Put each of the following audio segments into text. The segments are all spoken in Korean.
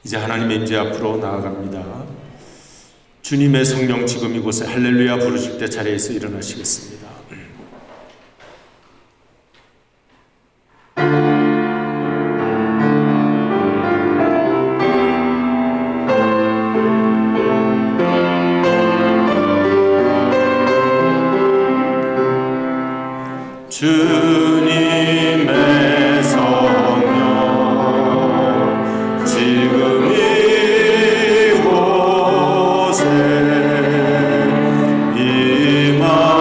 이제 하나님의 임재 앞으로 나아갑니다. 주님의 성령 지금 이곳에 할렐루야 부르실 때 자리에서 일어나시겠습니다. 주님의 성령 지금 이곳에 임하소서.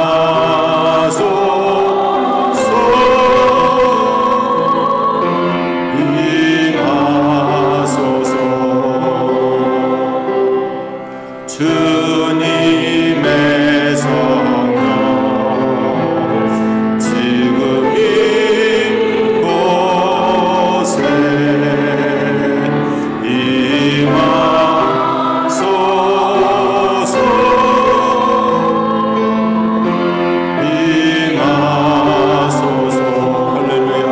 주님의 성령 지금 이곳에 임하소서. 임하소서. 할렐루야.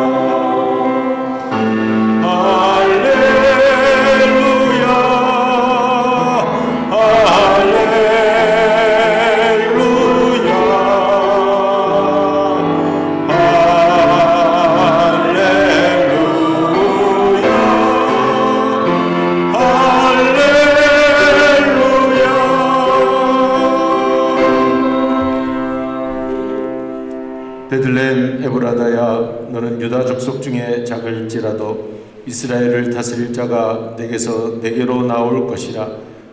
베들레헴 에브라다야, 너는 유다 족속 중에 작을지라도 이스라엘을 다스릴 자가 내게로 나올 것이라.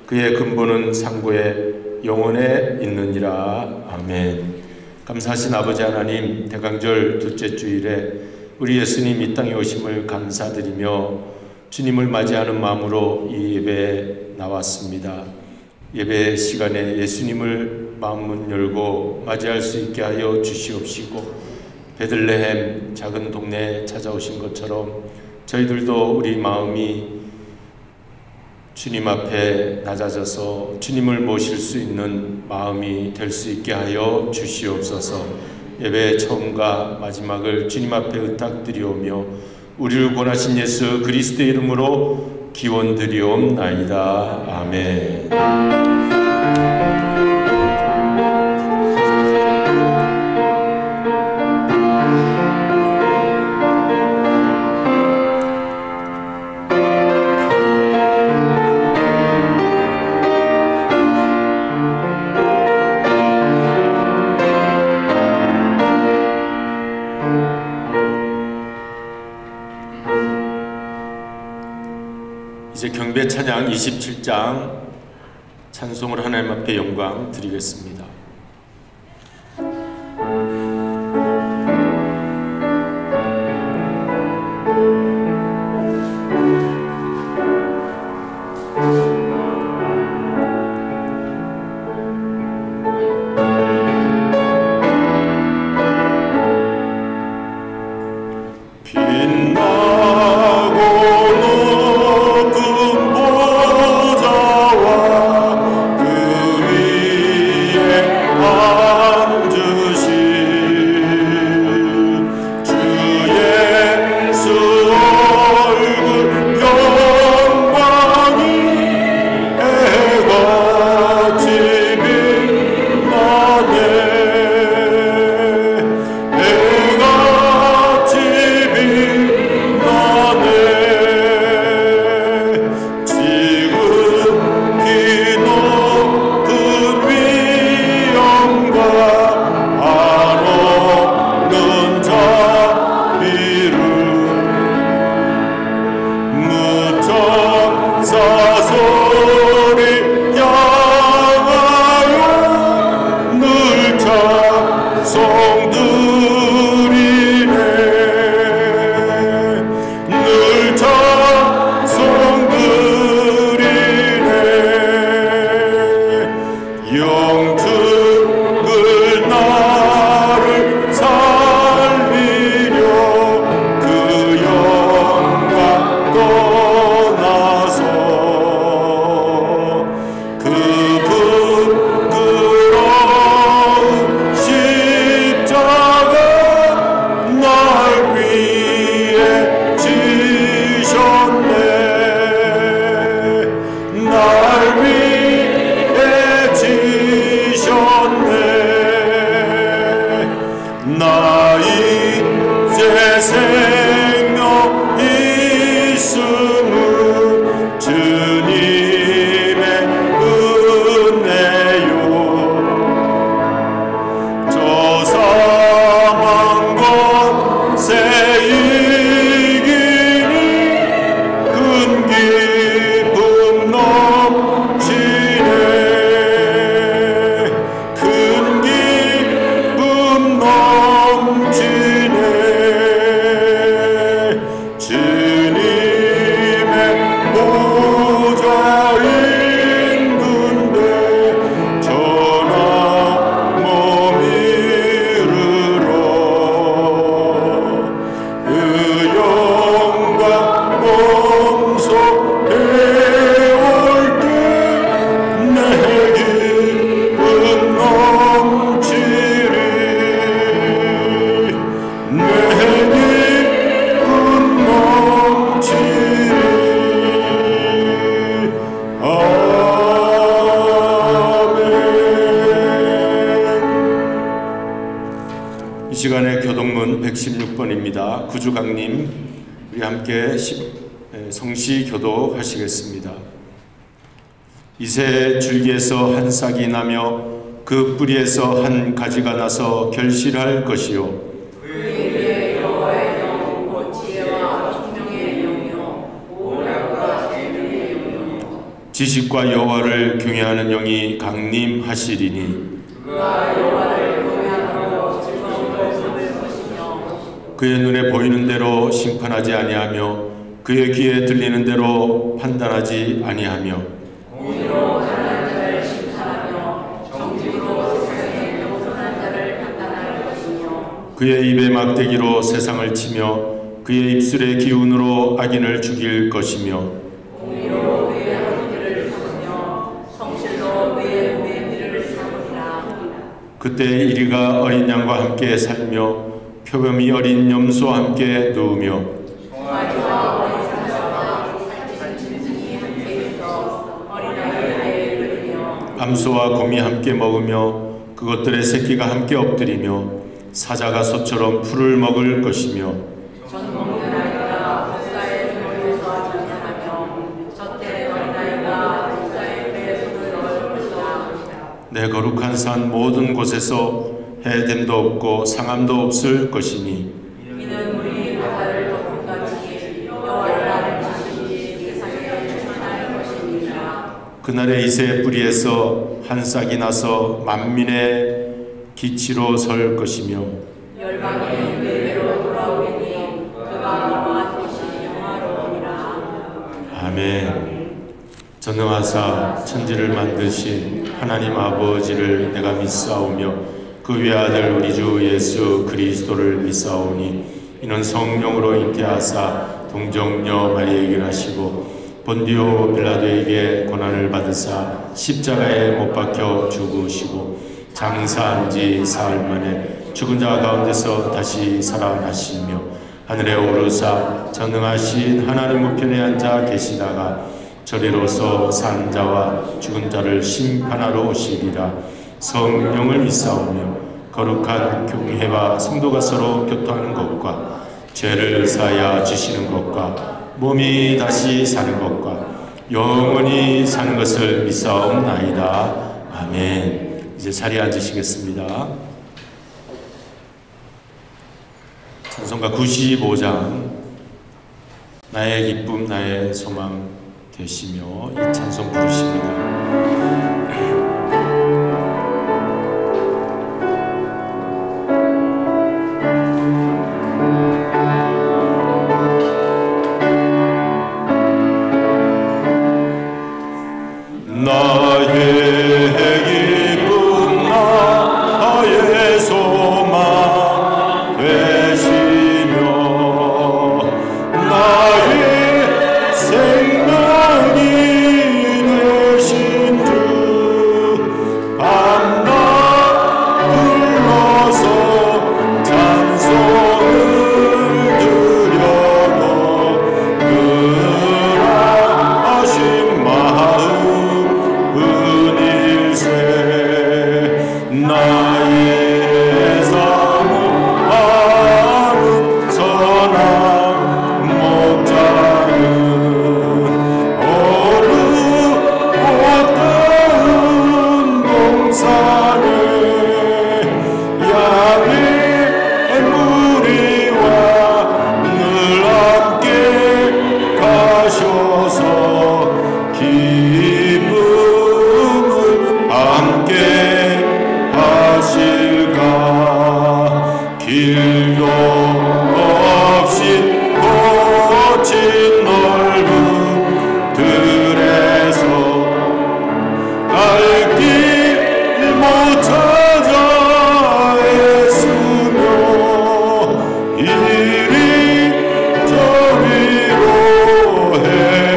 그의 근본은 상고에 영원에 있느니라. 아멘. 감사하신 아버지 하나님, 대강절 둘째 주일에 우리 예수님 이 땅에 오심을 감사드리며 주님을 맞이하는 마음으로 이 예배에 나왔습니다. 예배 시간에 예수님을 마음문 열고 맞이할 수 있게 하여 주시옵시고, 베들레헴 작은 동네에 찾아오신 것처럼 저희들도 우리 마음이 주님 앞에 낮아져서 주님을 모실 수 있는 마음이 될 수 있게 하여 주시옵소서. 예배의 처음과 마지막을 주님 앞에 의탁드리오며 우리를 구원하신 예수 그리스도의 이름으로 기원드리옵나이다. 아멘. 이제 경배 찬양 27장 찬송을 하나님 앞에 영광 드리겠습니다. 그 영광 떠나서 16번입니다. 구주강님, 우리 함께 성시 교독하시겠습니다. 이새 줄기에서 한 싹이 나며 그 뿌리에서 한 가지가 나서 결실할 것이요 지식과 여호와를 경외하는 영이 강림하시리니 그의 눈에 보이는 대로 심판하지 아니하며 그의 귀에 들리는 대로 판단하지 아니하며 공의로 가난한 자를 심판하며 정직으로 세상의 겸손한 자를 판단할 것이며 그의 입의 막대기로 세상을 치며 그의 입술의 기운으로 악인을 죽일 것이며 공의로 그의 허리띠를 삼으며 성실로 그의 몸의 띠를 삼으리라. 그때 이리가 어린 양과 함께 살며 표범이 어린 염소와 함께 누우며 송아지와 어린 사자와 살찐 짐승이 함께 있어 어린아이에게 그리며 암소와 곰이 함께 먹으며 그것들의 새끼가 함께 엎드리며 사자가 소처럼 풀을 먹을 것이며 젖 먹는 아이가 뱃사의 손에서 잔잔하며 젖대 어린아이가 뱃사의 배에 손을 넣을 것이다. 내 거룩한 산 모든 곳에서 해됨도 없고 상함도 없을 것이니 이는 우리 바다를 덮은 같이 여호와를 아는 지식이 세상에 충만할 것이니라. 그날의 이새의 뿌리에서 한 싹이 나서 만민의 기치로 설 것이며 열방이 그에게로 돌아오리니 그가 거하는 곳이 영화로우니라. 아멘. 전능하사 천지를 만드신 하나님 아버지를 내가 믿사오며 그 외아들 우리 주 예수 그리스도를 믿사오니 이는 성령으로 잉태하사 동정녀 마리아에게 나시고 본디오 빌라도에게 고난을 받으사 십자가에 못 박혀 죽으시고 장사한 지 사흘 만에 죽은 자 가운데서 다시 살아나시며 하늘에 오르사 전능하신 하나님 우편에 앉아 계시다가 저리로서 산 자와 죽은 자를 심판하러 오시리라. 성령을 믿사오며 거룩한 교회와 성도가 서로 교통하는 것과 죄를 사하여 주시는 것과 몸이 다시 사는 것과 영원히 사는 것을 믿사옵나이다. 아멘. 이제 자리에 앉으시겠습니다. 찬송가 95장 나의 기쁨 나의 소망 되시며 이 찬송 부르십니다. 이리 저리로 해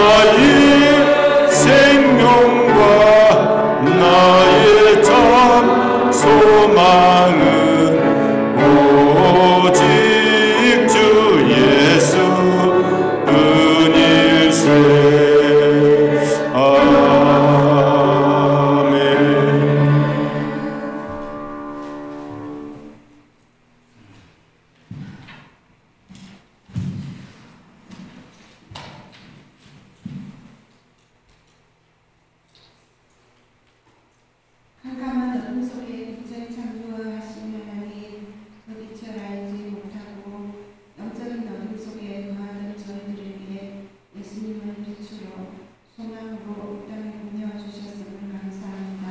나의 생명과 나의 참 소망은 오직 주 예수 뿐일세. 아멘. 캄캄한 어둠 속에 빛을 창조하신 하나님, 그 빛을 알지 못하고 영적인 어둠 속에 거하는 저희들에게 예수님을 빛으로 소망으로 이 땅에 보내주셨음을 감사합니다.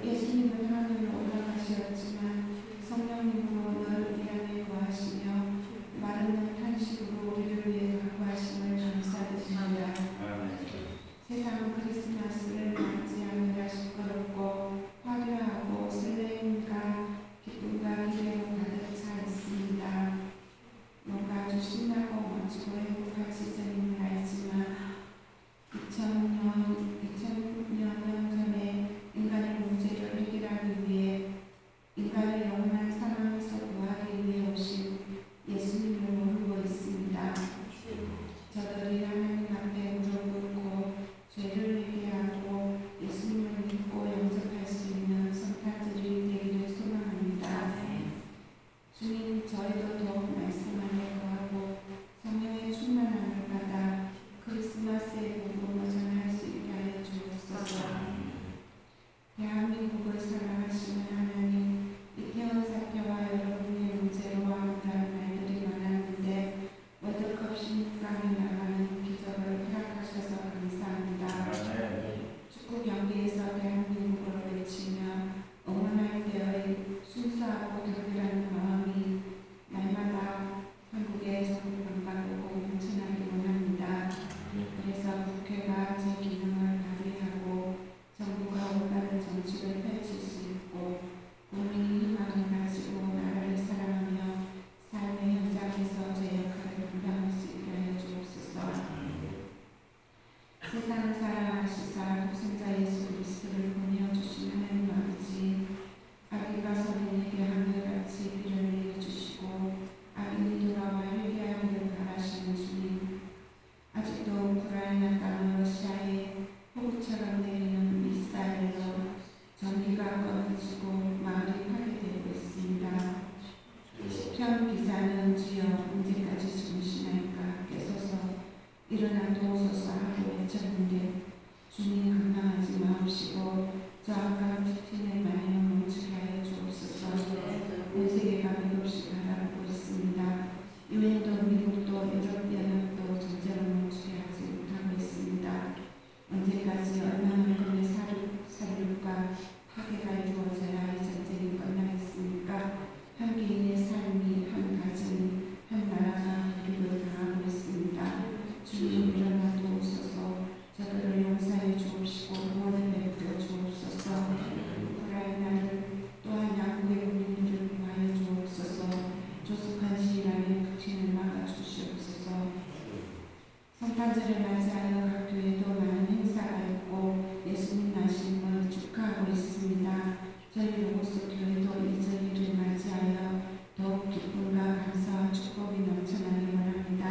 예수님은 하늘로 올라가셨지만 성령님으로 늘 우리 안에 거하시며 마르는 탄식으로 우리를 위해 간구하심을 감사드립니다. 세상은 크리스마스를 맞이하느라 시끄럽고 화려하고 설레임과 기쁨과 기대로 가득 차 있습니다. 뭔가 아주 신나고 멋지고 행복한 시즌임을 알지만 2000년 전에 인간의 문제를 해결하기 위해 인간을 영원한 사망에서 구하기 위해 오신 예수님을 모르고 있습니다. 저들이 하나님 앞에 무릎 꿇고 죄를 회개하고 예수님을 믿고 영접할 수 있는 성탄절이 되기를 소망합니다. 주님, 저희도 더욱 말씀 안에 거하고 성령의 충만함을 받아 크리스마스의 복음을 전할 수 있게 하여 주옵소서. 대한민국을 사랑하시는 하나님, 이태원 사태와 여러분의 문제로 암울한 날들이 많았는데 월드컵 16강에 나가는 기적을 허락하셔서 감사합니다. 축구 경기에서 대한민국으로 외치며 응원할 때의 순수하고 경건한 마음이 날마다 한국의 전국 방방곡곡 넘쳐나기 원합니다. 그래서 국회가 제 기능을 발휘하고 정부가 올바른 정책을 펼칠 수 있고 국민이 희망을 가지고 나라를 사랑하며 삶의 현장에서 제 역할을 감당할 수 있게 하여 주옵소서. 세상을 사랑하시사 독생자 예수 그리스도를 보내어주신 하나님 아버지, 아기가 성인에게 한결같이 비를 내려주시고 악인이 돌아와 회개하기를 바라시는 주님, 아직도 우크라이나 땅 러시아에 폭우처럼 내리는 미사일로 전기가 끊어지고 마을이 파괴되고 있습니다. 시편 기자는 주여 언제까지 주무시나이까 깨소서 일어나도소서 하고 외쳤는데 주님 강망하지 마옵시고 저 아까운 피틴의 마음을 멈추게 하여 주옵소서. 온 세계가 맥없이 바라보고 있습니다. 유엔도 미국도 유럽연합도 전쟁을 멈추게 하지 못하고 있습니다. 언제까지 얼마만큼의 살육과 파괴가 이루어져야 이 전쟁이 끝나겠습니까? 한 개인의 삶이, 한 가정이, 한 나라가 위기를 당하고 있습니다. 주님 일어나도옵소서. 저들을 용서해 주옵시고 구원을 베풀어 주옵소서. 우크라이나를 또한 양국의 국민들을 구하여 주옵소서. 조속한 시일 안에 푸틴을 막아주시옵소서. 성탄절을 맞이하여 각 교회도 많은 행사가 있고 예수님 나심을 축하하고 있습니다. 저희 로고스 교회도 이 절기를 맞이하여 더욱 기쁨과 감사와 축복이 넘쳐나기 원합니다.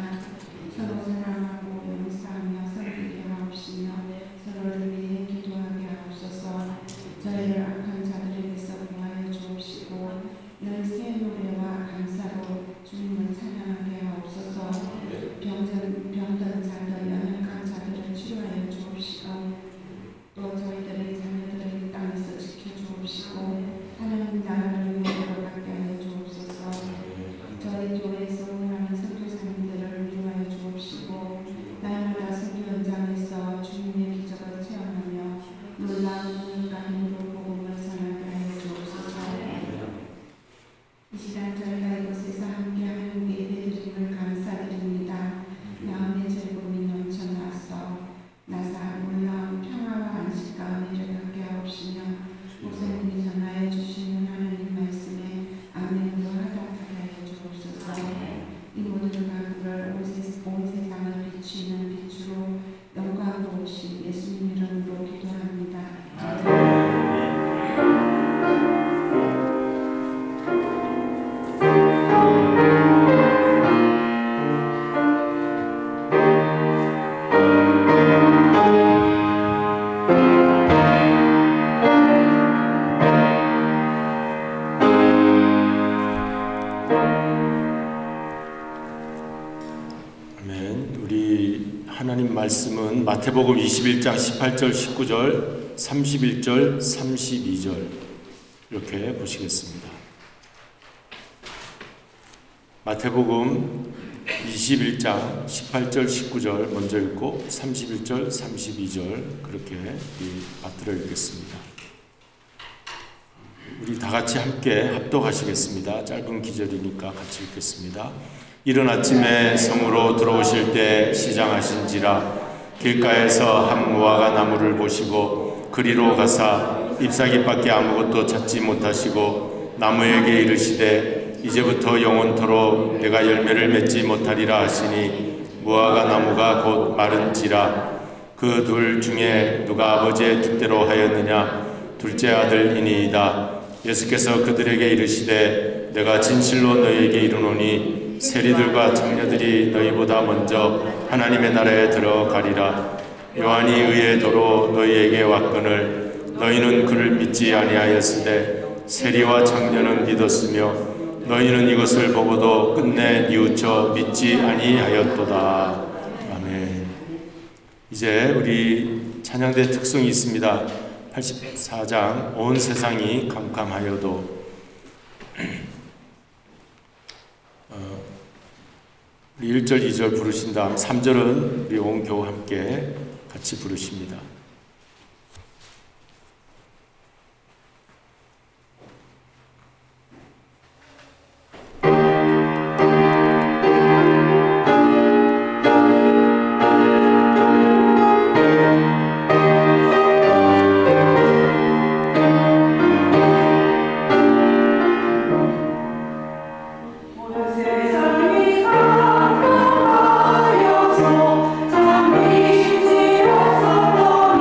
서로 사랑하고 용서하며 섬기게 하옵시며 서로를 위해 기도하게 하옵소서. 저희를 악한 자들에게서 구하여 주옵시고 늘 새 노래와 감사로 주님을 찬양하게 하옵소서. 병든 자들, 연약한 자들을 치료하여 주옵시고 또 저희들의 자녀들을 이 땅에서 지켜주옵시고 하나님 나라를 위하여 받게 하여 주옵소서. 저희 교회에서 운하는 선교사님들을 위로하여 주옵시고 날마다 선교 현장에서 주님의 기적을 체험하며 놀라운 능력과 힘으로 복음을 전하게 하여 주옵소서. 이 시간 저희가 이곳에서 함께하는 예배드림을 감사드립니다. 마음의 즐거움이 넘쳐나서 나사 놀라운 평화와 안식과 은혜를 갖게 하옵시며 목사님이 전하여 주시는 하나님 말씀에 아멘으로 하답하게 하여 주옵소서. 이 모든 가구를 온 세상을 비추 비추는 빛으로 영광스러우신 예수님 이름으로 기도합니다. 하나님 말씀은 마태복음 21장 18절, 19절, 31절, 32절 이렇게 보시겠습니다. 마태복음 21장 18절, 19절 먼저 읽고 31절, 32절 그렇게 받들어 읽겠습니다. 우리 다 같이 함께 합독하시겠습니다. 짧은 기절이니까 같이 읽겠습니다. 이른 아침에 성으로 들어오실 때 시장하신지라 길가에서 한 무화과 나무를 보시고 그리로 가사 잎사귀밖에 아무것도 찾지 못하시고 나무에게 이르시되 이제부터 영원토록 내가 열매를 맺지 못하리라 하시니 무화과 나무가 곧 마른지라. 그 둘 중에 누가 아버지의 뜻대로 하였느냐? 둘째 아들이니이다. 예수께서 그들에게 이르시되 내가 진실로 너희에게 이르노니 세리들과 장녀들이 너희보다 먼저 하나님의 나라에 들어가리라. 요한이 의의 도로 너희에게 왔거늘 너희는 그를 믿지 아니하였으되 세리와 장녀는 믿었으며 너희는 이것을 보고도 끝내 뉘우쳐 믿지 아니하였도다. 아멘. 이제 우리 찬양대 특성이 있습니다. 84장 온 세상이 캄캄하여도 우리 1절, 2절 부르신 다음 3절은 우리 온 교우 함께 같이 부르십니다. 세상이 캄캄하여서 잠이 쉽지 없었던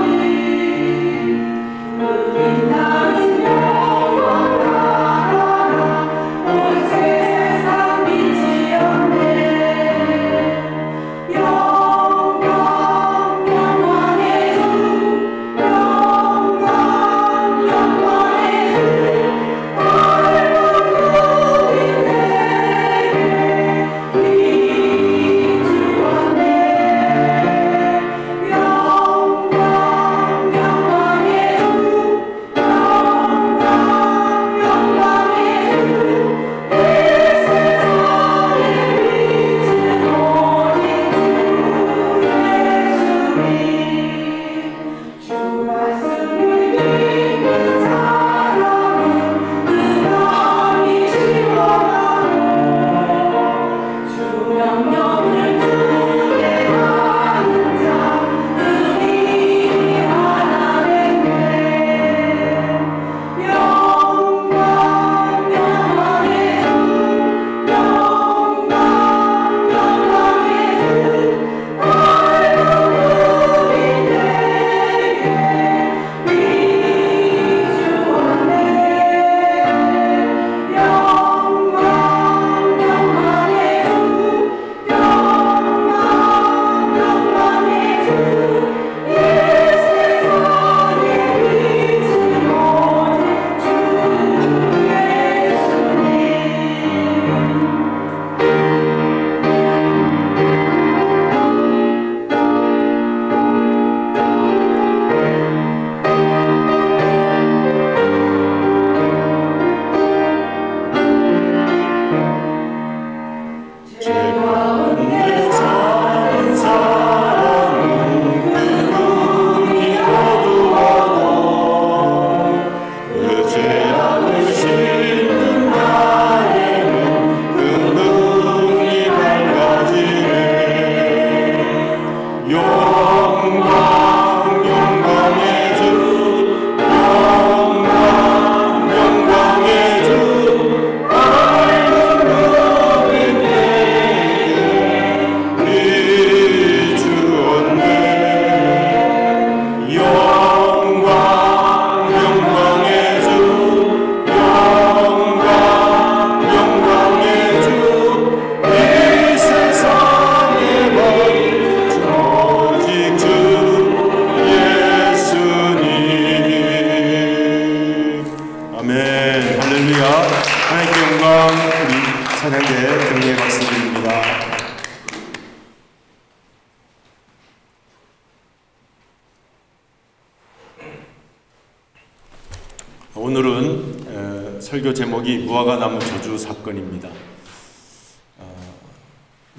오늘은 설교 제목이 무화과나무 저주 사건입니다.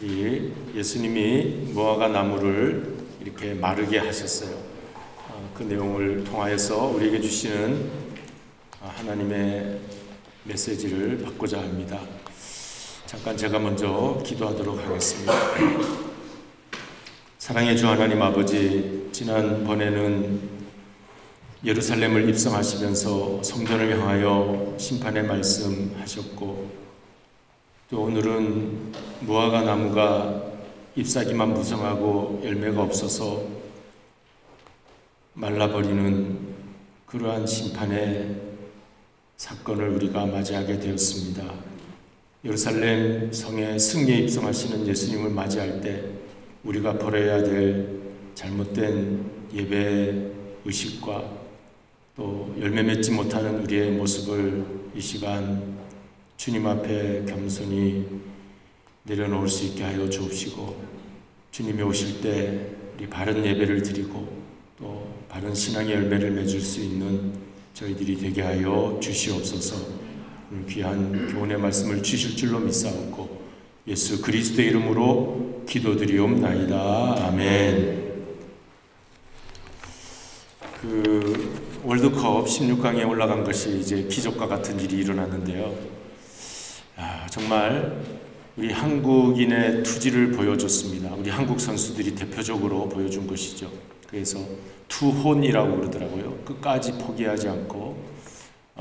이 예수님이 무화과나무를 이렇게 마르게 하셨어요. 그 내용을 통하여서 우리에게 주시는 하나님의 메시지를 받고자 합니다. 잠깐 제가 먼저 기도하도록 하겠습니다. 사랑의 주 하나님 아버지, 지난번에는 예루살렘을 입성하시면서 성전을 향하여 심판의 말씀하셨고, 또 오늘은 무화과 나무가 잎사귀만 무성하고 열매가 없어서 말라버리는 그러한 심판의 사건을 우리가 맞이하게 되었습니다. 예루살렘 성에 승리에 입성하시는 예수님을 맞이할 때 우리가 버려야 될 잘못된 예배 의식과 또 열매 맺지 못하는 우리의 모습을 이 시간 주님 앞에 겸손히 내려놓을 수 있게 하여 주옵시고, 주님이 오실 때 우리 바른 예배를 드리고 또 바른 신앙의 열매를 맺을 수 있는 저희들이 되게 하여 주시옵소서. 오늘 귀한 교훈의 말씀을 주실 줄로 믿사옵고 예수 그리스도의 이름으로 기도드리옵나이다. 아멘. 월드컵 16강에 올라간 것이 이제 기적과 같은 일이 일어났는데요. 정말 우리 한국인의 투지를 보여줬습니다. 우리 한국 선수들이 대표적으로 보여준 것이죠. 그래서 투혼이라고 그러더라고요. 끝까지 포기하지 않고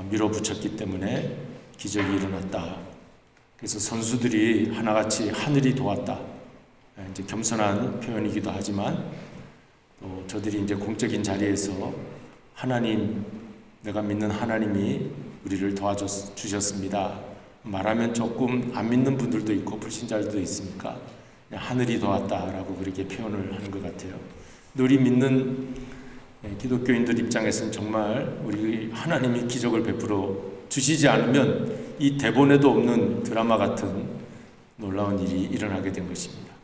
밀어붙였기 때문에 기적이 일어났다. 그래서 선수들이 하나같이 하늘이 도왔다. 이제 겸손한 표현이기도 하지만 또 저들이 이제 공적인 자리에서 하나님, 내가 믿는 하나님이 우리를 도와주셨습니다. 말하면 조금 안 믿는 분들도 있고 불신자들도 있으니까 그냥 하늘이 도왔다라고 그렇게 표현을 하는 것 같아요. 우리 믿는 기독교인들 입장에서는 정말 우리 하나님이 기적을 베풀어 주시지 않으면 이 대본에도 없는 드라마 같은 놀라운 일이 일어나게 된 것입니다.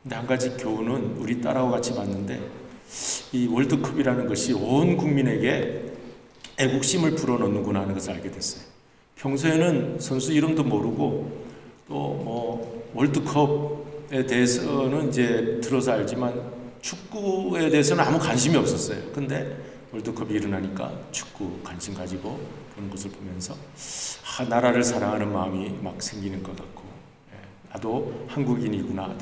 근데 한 가지 교훈은 우리 딸하고 같이 봤는데, 이 월드컵이라는 것이 온 국민에게 애국심을 불어넣는구나 하는 것을 알게 됐어요. 평소에는 선수 이름도 모르고 또 뭐 월드컵에 대해서는 이제 들어서 알지만 축구에 대해서는 아무 관심이 없었어요. 근데 월드컵이 일어나니까 축구 관심 가지고 그런 것을 보면서 나라를 사랑하는 마음이 막 생기는 것 같고, 나도 한국인이구나,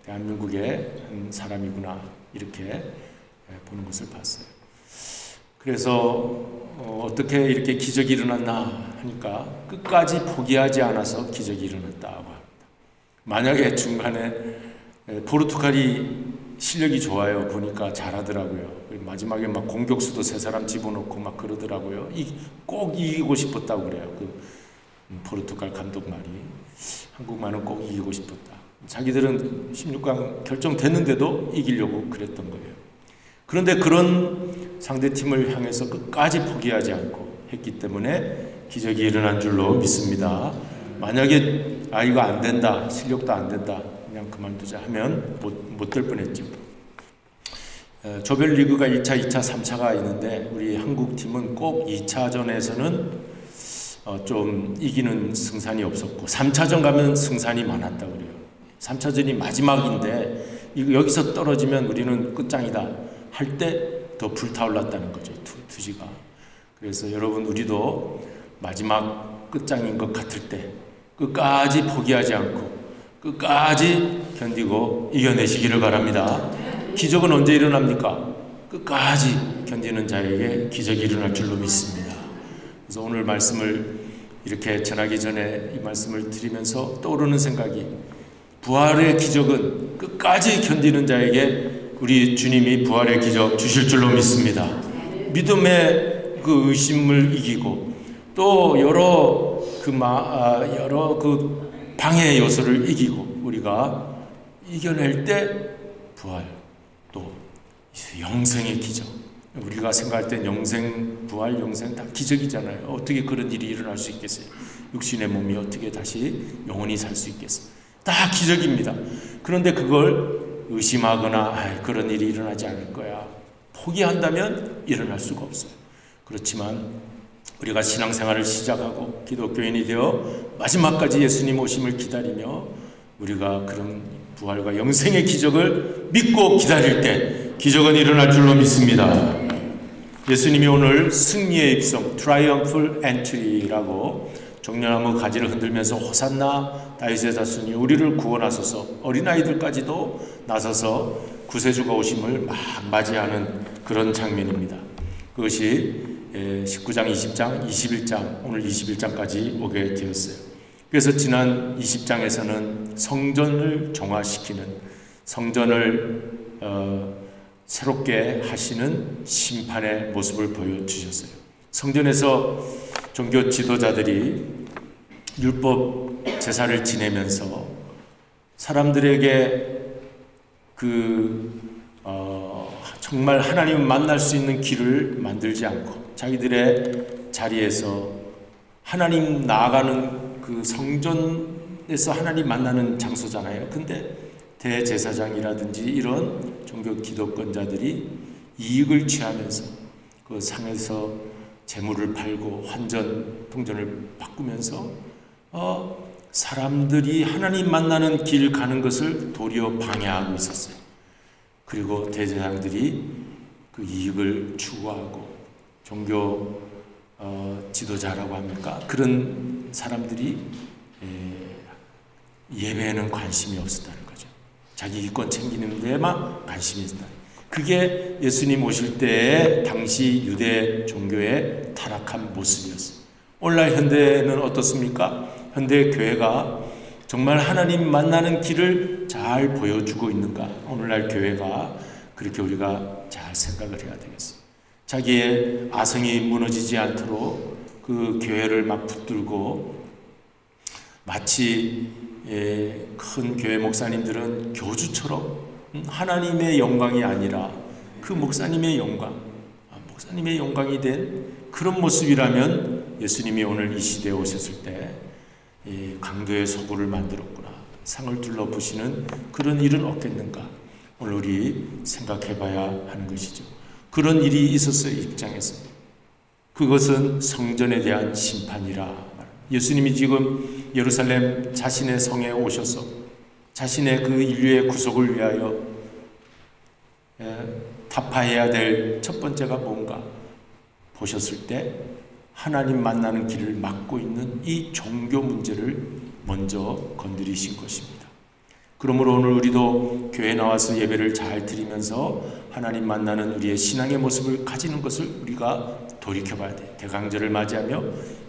대한민국의 한 사람이구나, 이렇게 보는 것을 봤어요. 그래서 어떻게 이렇게 기적이 일어났나 하니까 끝까지 포기하지 않아서 기적이 일어났다고 합니다. 만약에 중간에 포르투갈이 실력이 좋아요. 보니까 잘하더라고요. 마지막에 막 공격수도 3사람 집어넣고 막 그러더라고요. 꼭 이기고 싶었다고 그래요. 포르투갈 감독 말이. 한국만은 꼭 이기고 싶었다. 자기들은 16강 결정됐는데도 이기려고 그랬던 거예요. 그런데 그런 상대팀을 향해서 끝까지 포기하지 않고 했기 때문에 기적이 일어난 줄로 믿습니다. 만약에 이거 안 된다, 실력도 안 된다, 그냥 그만두자 하면 못 될 뻔했죠. 조별리그가 1차, 2차, 3차가 있는데 우리 한국팀은 꼭 2차전에서는 좀 이기는 승산이 없었고 3차전 가면 승산이 많았다고 그래요. 3차전이 마지막인데 여기서 떨어지면 우리는 끝장이다 할 때 더 불타올랐다는 거죠. 투지가. 그래서 여러분, 우리도 마지막 끝장인 것 같을 때 끝까지 포기하지 않고 끝까지 견디고 이겨내시기를 바랍니다. 기적은 언제 일어납니까? 끝까지 견디는 자에게 기적이 일어날 줄로 믿습니다. 그래서 오늘 말씀을 이렇게 전하기 전에 이 말씀을 드리면서 떠오르는 생각이, 부활의 기적은 끝까지 견디는 자에게 우리 주님이 부활의 기적 주실 줄로 믿습니다. 믿음의 그 의심을 이기고 또 여러 그 방해 요소를 이기고 우리가 이겨낼 때 부활, 또 영생의 기적. 우리가 생각할 땐 영생, 부활, 영생 다 기적이잖아요. 어떻게 그런 일이 일어날 수 있겠어요? 육신의 몸이 어떻게 다시 영원히 살 수 있겠어요? 다 기적입니다. 그런데 그걸 의심하거나 그런 일이 일어나지 않을 거야, 포기한다면 일어날 수가 없어요. 그렇지만 우리가 신앙생활을 시작하고 기독교인이 되어 마지막까지 예수님 오심을 기다리며 우리가 그런 부활과 영생의 기적을 믿고 기다릴 때 기적은 일어날 줄로 믿습니다. 예수님이 오늘 승리의 입성, Triumphal Entry라고 종려나무 가지를 흔들면서 호산나 다윗의 자손이 우리를 구원하소서, 어린아이들까지도 나서서 구세주가 오심을 막 맞이하는 그런 장면입니다. 그것이 19장, 20장, 21장, 오늘 21장까지 오게 되었어요. 그래서 지난 20장에서는 성전을 정화시키는, 성전을 새롭게 하시는 심판의 모습을 보여주셨어요. 성전에서 종교 지도자들이 율법 제사를 지내면서 사람들에게 정말 하나님을 만날 수 있는 길을 만들지 않고 자기들의 자리에서 하나님 나아가는 그 성전에서 하나님 만나는 장소잖아요. 근데 대제사장이라든지 이런 종교 기득권자들이 이익을 취하면서 그 상에서 재물을 팔고 환전, 동전을 바꾸면서 사람들이 하나님 만나는 길 가는 것을 도리어 방해하고 있었어요. 그리고 대제사장들이 그 이익을 추구하고 종교 지도자라고 합니까? 그런 사람들이 예배에는 관심이 없었다는 거죠. 자기 이권 챙기는 데만 관심이 있었다. 그게 예수님 오실 때의 당시 유대 종교의 타락한 모습이었어요. 오늘날 현대는 어떻습니까? 현대 교회가 정말 하나님 만나는 길을 잘 보여주고 있는가? 오늘날 교회가 그렇게 우리가 잘 생각을 해야 되겠어요. 자기의 아성이 무너지지 않도록 그 교회를 막 붙들고 마치 큰 교회 목사님들은 교주처럼 하나님의 영광이 아니라 그 목사님의 영광, 목사님의 영광이 된 그런 모습이라면 예수님이 오늘 이 시대에 오셨을 때 강도의 소굴을 만들었구나, 상을 둘러부시는 그런 일은 없겠는가? 오늘 우리 생각해 봐야 하는 것이죠. 그런 일이 있었어요. 입장에서. 그것은 성전에 대한 심판이라. 예수님이 지금 예루살렘 자신의 성에 오셔서 자신의 그 인류의 구속을 위하여 타파해야 될 첫 번째가 뭔가 보셨을 때 하나님 만나는 길을 막고 있는 이 종교 문제를 먼저 건드리신 것입니다. 그러므로 오늘 우리도 교회에 나와서 예배를 잘 드리면서 하나님 만나는 우리의 신앙의 모습을 가지는 것을 우리가 돌이켜봐야 돼요. 대강절을 맞이하며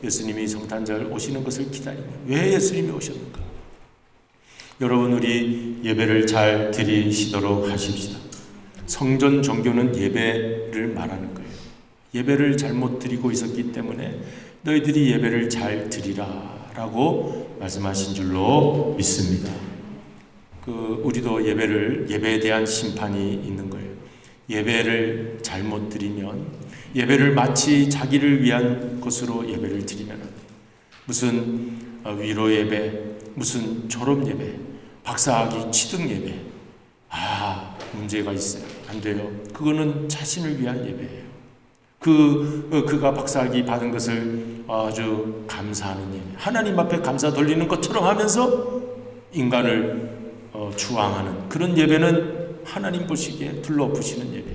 예수님이 성탄절 오시는 것을 기다리며 왜 예수님이 오셨는가? 여러분, 우리 예배를 잘 드리시도록 하십시다. 성전 종교는 예배를 말하는 거예요. 예배를 잘못 드리고 있었기 때문에 너희들이 예배를 잘 드리라 라고 말씀하신 줄로 믿습니다. 우리도 예배에 대한 심판이 있는 거예요. 예배를 잘못 드리면, 예배를 마치 자기를 위한 것으로 예배를 드리면 무슨 위로 예배, 무슨 졸업 예배, 박사학위 취득 예배, 문제가 있어요. 안 돼요. 그거는 자신을 위한 예배예요. 그가 박사학위 받은 것을 아주 감사하는 예배, 하나님 앞에 감사 돌리는 것처럼 하면서 인간을 추앙하는 그런 예배는 하나님 보시기에 둘러부시는 예배.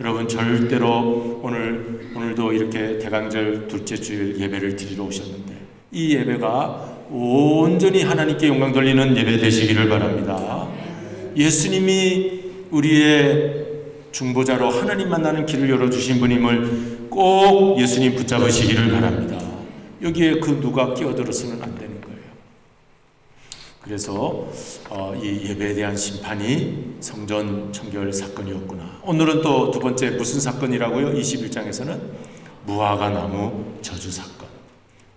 여러분, 절대로 오늘도 이렇게 대강절 둘째 주일 예배를 드리러 오셨는데 이 예배가 온전히 하나님께 영광 돌리는 예배 되시기를 바랍니다. 예수님이 우리의 중보자로 하나님 만나는 길을 열어주신 분임을 꼭 예수님 붙잡으시기를 바랍니다. 여기에 그 누가 끼어들어서는 안 되는 거예요. 그래서 이 예배에 대한 심판이 성전 청결 사건이었구나. 오늘은 또 두 번째 무슨 사건이라고요? 21장에서는 무화과 나무 저주 사건.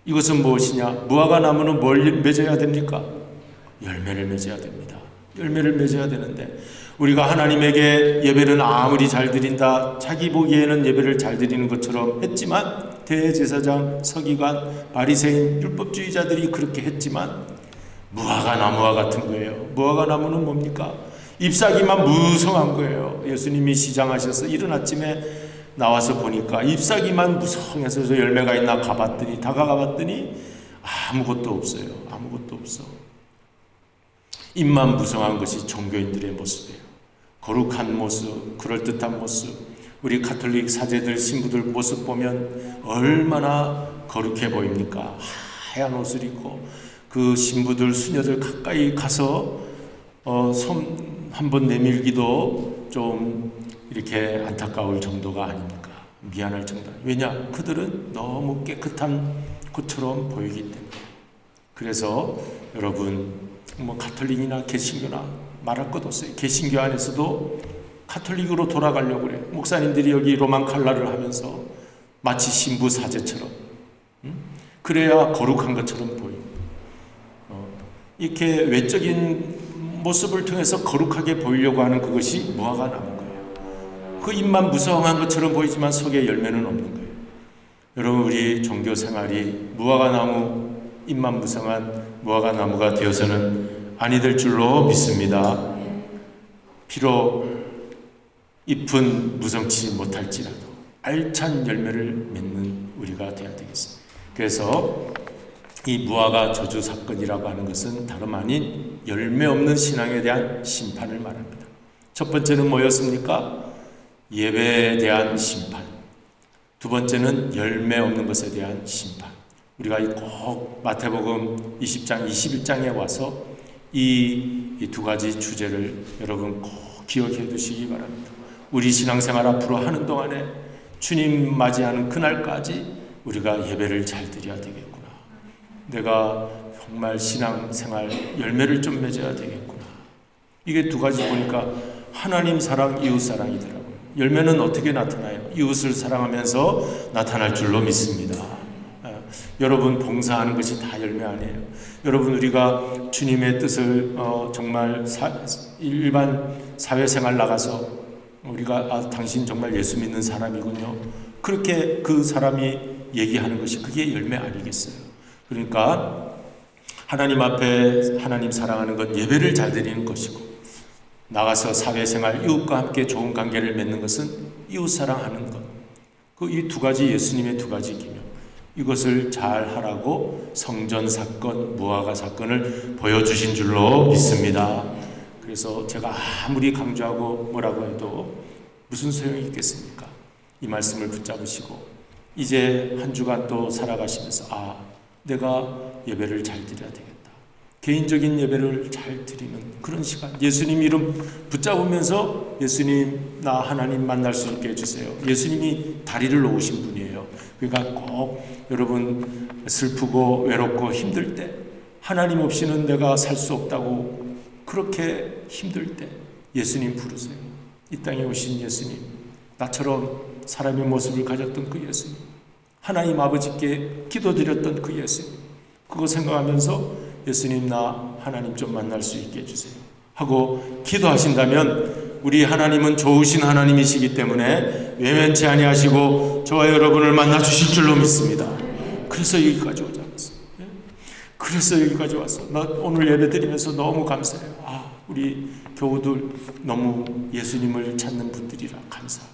이것은 무엇이냐? 무화과 나무는 뭘 맺어야 됩니까? 열매를 맺어야 됩니다. 열매를 맺어야 되는데 우리가 하나님에게 예배는 아무리 잘 드린다, 자기 보기에는 예배를 잘 드리는 것처럼 했지만, 대제사장, 서기관, 바리새인, 율법주의자들이 그렇게 했지만 무화과 나무와 같은 거예요. 무화과 나무는 뭡니까? 잎사귀만 무성한 거예요. 예수님이 시장하셔서 이른 아침에 나와서 보니까 잎사귀만 무성해서 열매가 있나 다가가 봤더니 아무것도 없어요. 아무것도 없어. 잎만 무성한 것이 종교인들의 모습이에요. 거룩한 모습, 그럴듯한 모습. 우리 가톨릭 사제들, 신부들 모습 보면 얼마나 거룩해 보입니까? 하얀 옷을 입고 그 신부들, 수녀들 가까이 가서 손 한번 내밀기도 좀 이렇게 안타까울 정도가 아닙니까? 미안할 정도. 왜냐? 그들은 너무 깨끗한 것처럼 보이기 때문에. 그래서 여러분, 가톨릭이나 개신교나 말할 것 없어요. 개신교 안에서도 가톨릭으로 돌아가려고 그래요. 목사님들이 여기 로만 칼라를 하면서 마치 신부 사제처럼, 그래야 거룩한 것처럼 보이고, 이렇게 외적인 모습을 통해서 거룩하게 보이려고 하는 그것이 무화과 나무인 거예요. 그 잎만 무성한 것처럼 보이지만 속에 열매는 없는 거예요. 여러분, 우리 종교 생활이 무화과 나무, 잎만 무성한 무화과 나무가 되어서는 아니 될 줄로 믿습니다. 비록 잎은 무성치 못할지라도 알찬 열매를 맺는 우리가 되어야 되겠습니다. 그래서 이 무화과 저주 사건이라고 하는 것은 다름 아닌 열매 없는 신앙에 대한 심판을 말합니다. 첫 번째는 뭐였습니까? 예배에 대한 심판. 두 번째는 열매 없는 것에 대한 심판. 우리가 꼭 마태복음 20장, 21장에 와서 이 두 가지 주제를 여러분 꼭 기억해 두시기 바랍니다. 우리 신앙생활 앞으로 하는 동안에 주님 맞이하는 그날까지 우리가 예배를 잘 드려야 되겠구나. 내가 정말 신앙생활 열매를 좀 맺어야 되겠구나. 이게 두 가지 보니까 하나님 사랑, 이웃 사랑이더라고요. 열매는 어떻게 나타나요? 이웃을 사랑하면서 나타날 줄로 믿습니다. 여러분, 봉사하는 것이 다 열매 아니에요. 여러분, 우리가 주님의 뜻을 정말 일반 사회생활 나가서 우리가 당신 정말 예수 믿는 사람이군요. 그렇게 그 사람이 얘기하는 것이 그게 열매 아니겠어요? 그러니까 하나님 앞에 하나님 사랑하는 건 예배를 잘 드리는 것이고, 나가서 사회생활 이웃과 함께 좋은 관계를 맺는 것은 이웃 사랑하는 것. 이 두 가지 예수님의 두 가지 기명. 이것을 잘 하라고 성전 사건, 무화과 사건을 보여주신 줄로 믿습니다. 그래서 제가 아무리 강조하고 뭐라고 해도 무슨 소용이 있겠습니까? 이 말씀을 붙잡으시고 이제 한 주간 또 살아가시면서 내가 예배를 잘 드려야 되겠다. 개인적인 예배를 잘 드리는 그런 시간, 예수님 이름 붙잡으면서 예수님, 나 하나님 만날 수 있게 해주세요. 예수님이 다리를 놓으신 분이에요. 그러니까 꼭 여러분 슬프고 외롭고 힘들 때, 하나님 없이는 내가 살 수 없다고 그렇게 힘들 때 예수님 부르세요. 이 땅에 오신 예수님, 나처럼 사람의 모습을 가졌던 그 예수님, 하나님 아버지께 기도드렸던 그 예수님, 그거 생각하면서 예수님, 나 하나님 좀 만날 수 있게 해주세요 하고 기도하신다면 우리 하나님은 좋으신 하나님이시기 때문에 외면치 아니하시고 저와 여러분을 만나 주실 줄로 믿습니다. 그래서 여기까지 오지 않았어요. 그래서 여기까지 왔어. 나 오늘 예배 드리면서 너무 감사해요. 우리 교우들 너무 예수님을 찾는 분들이라 감사하다.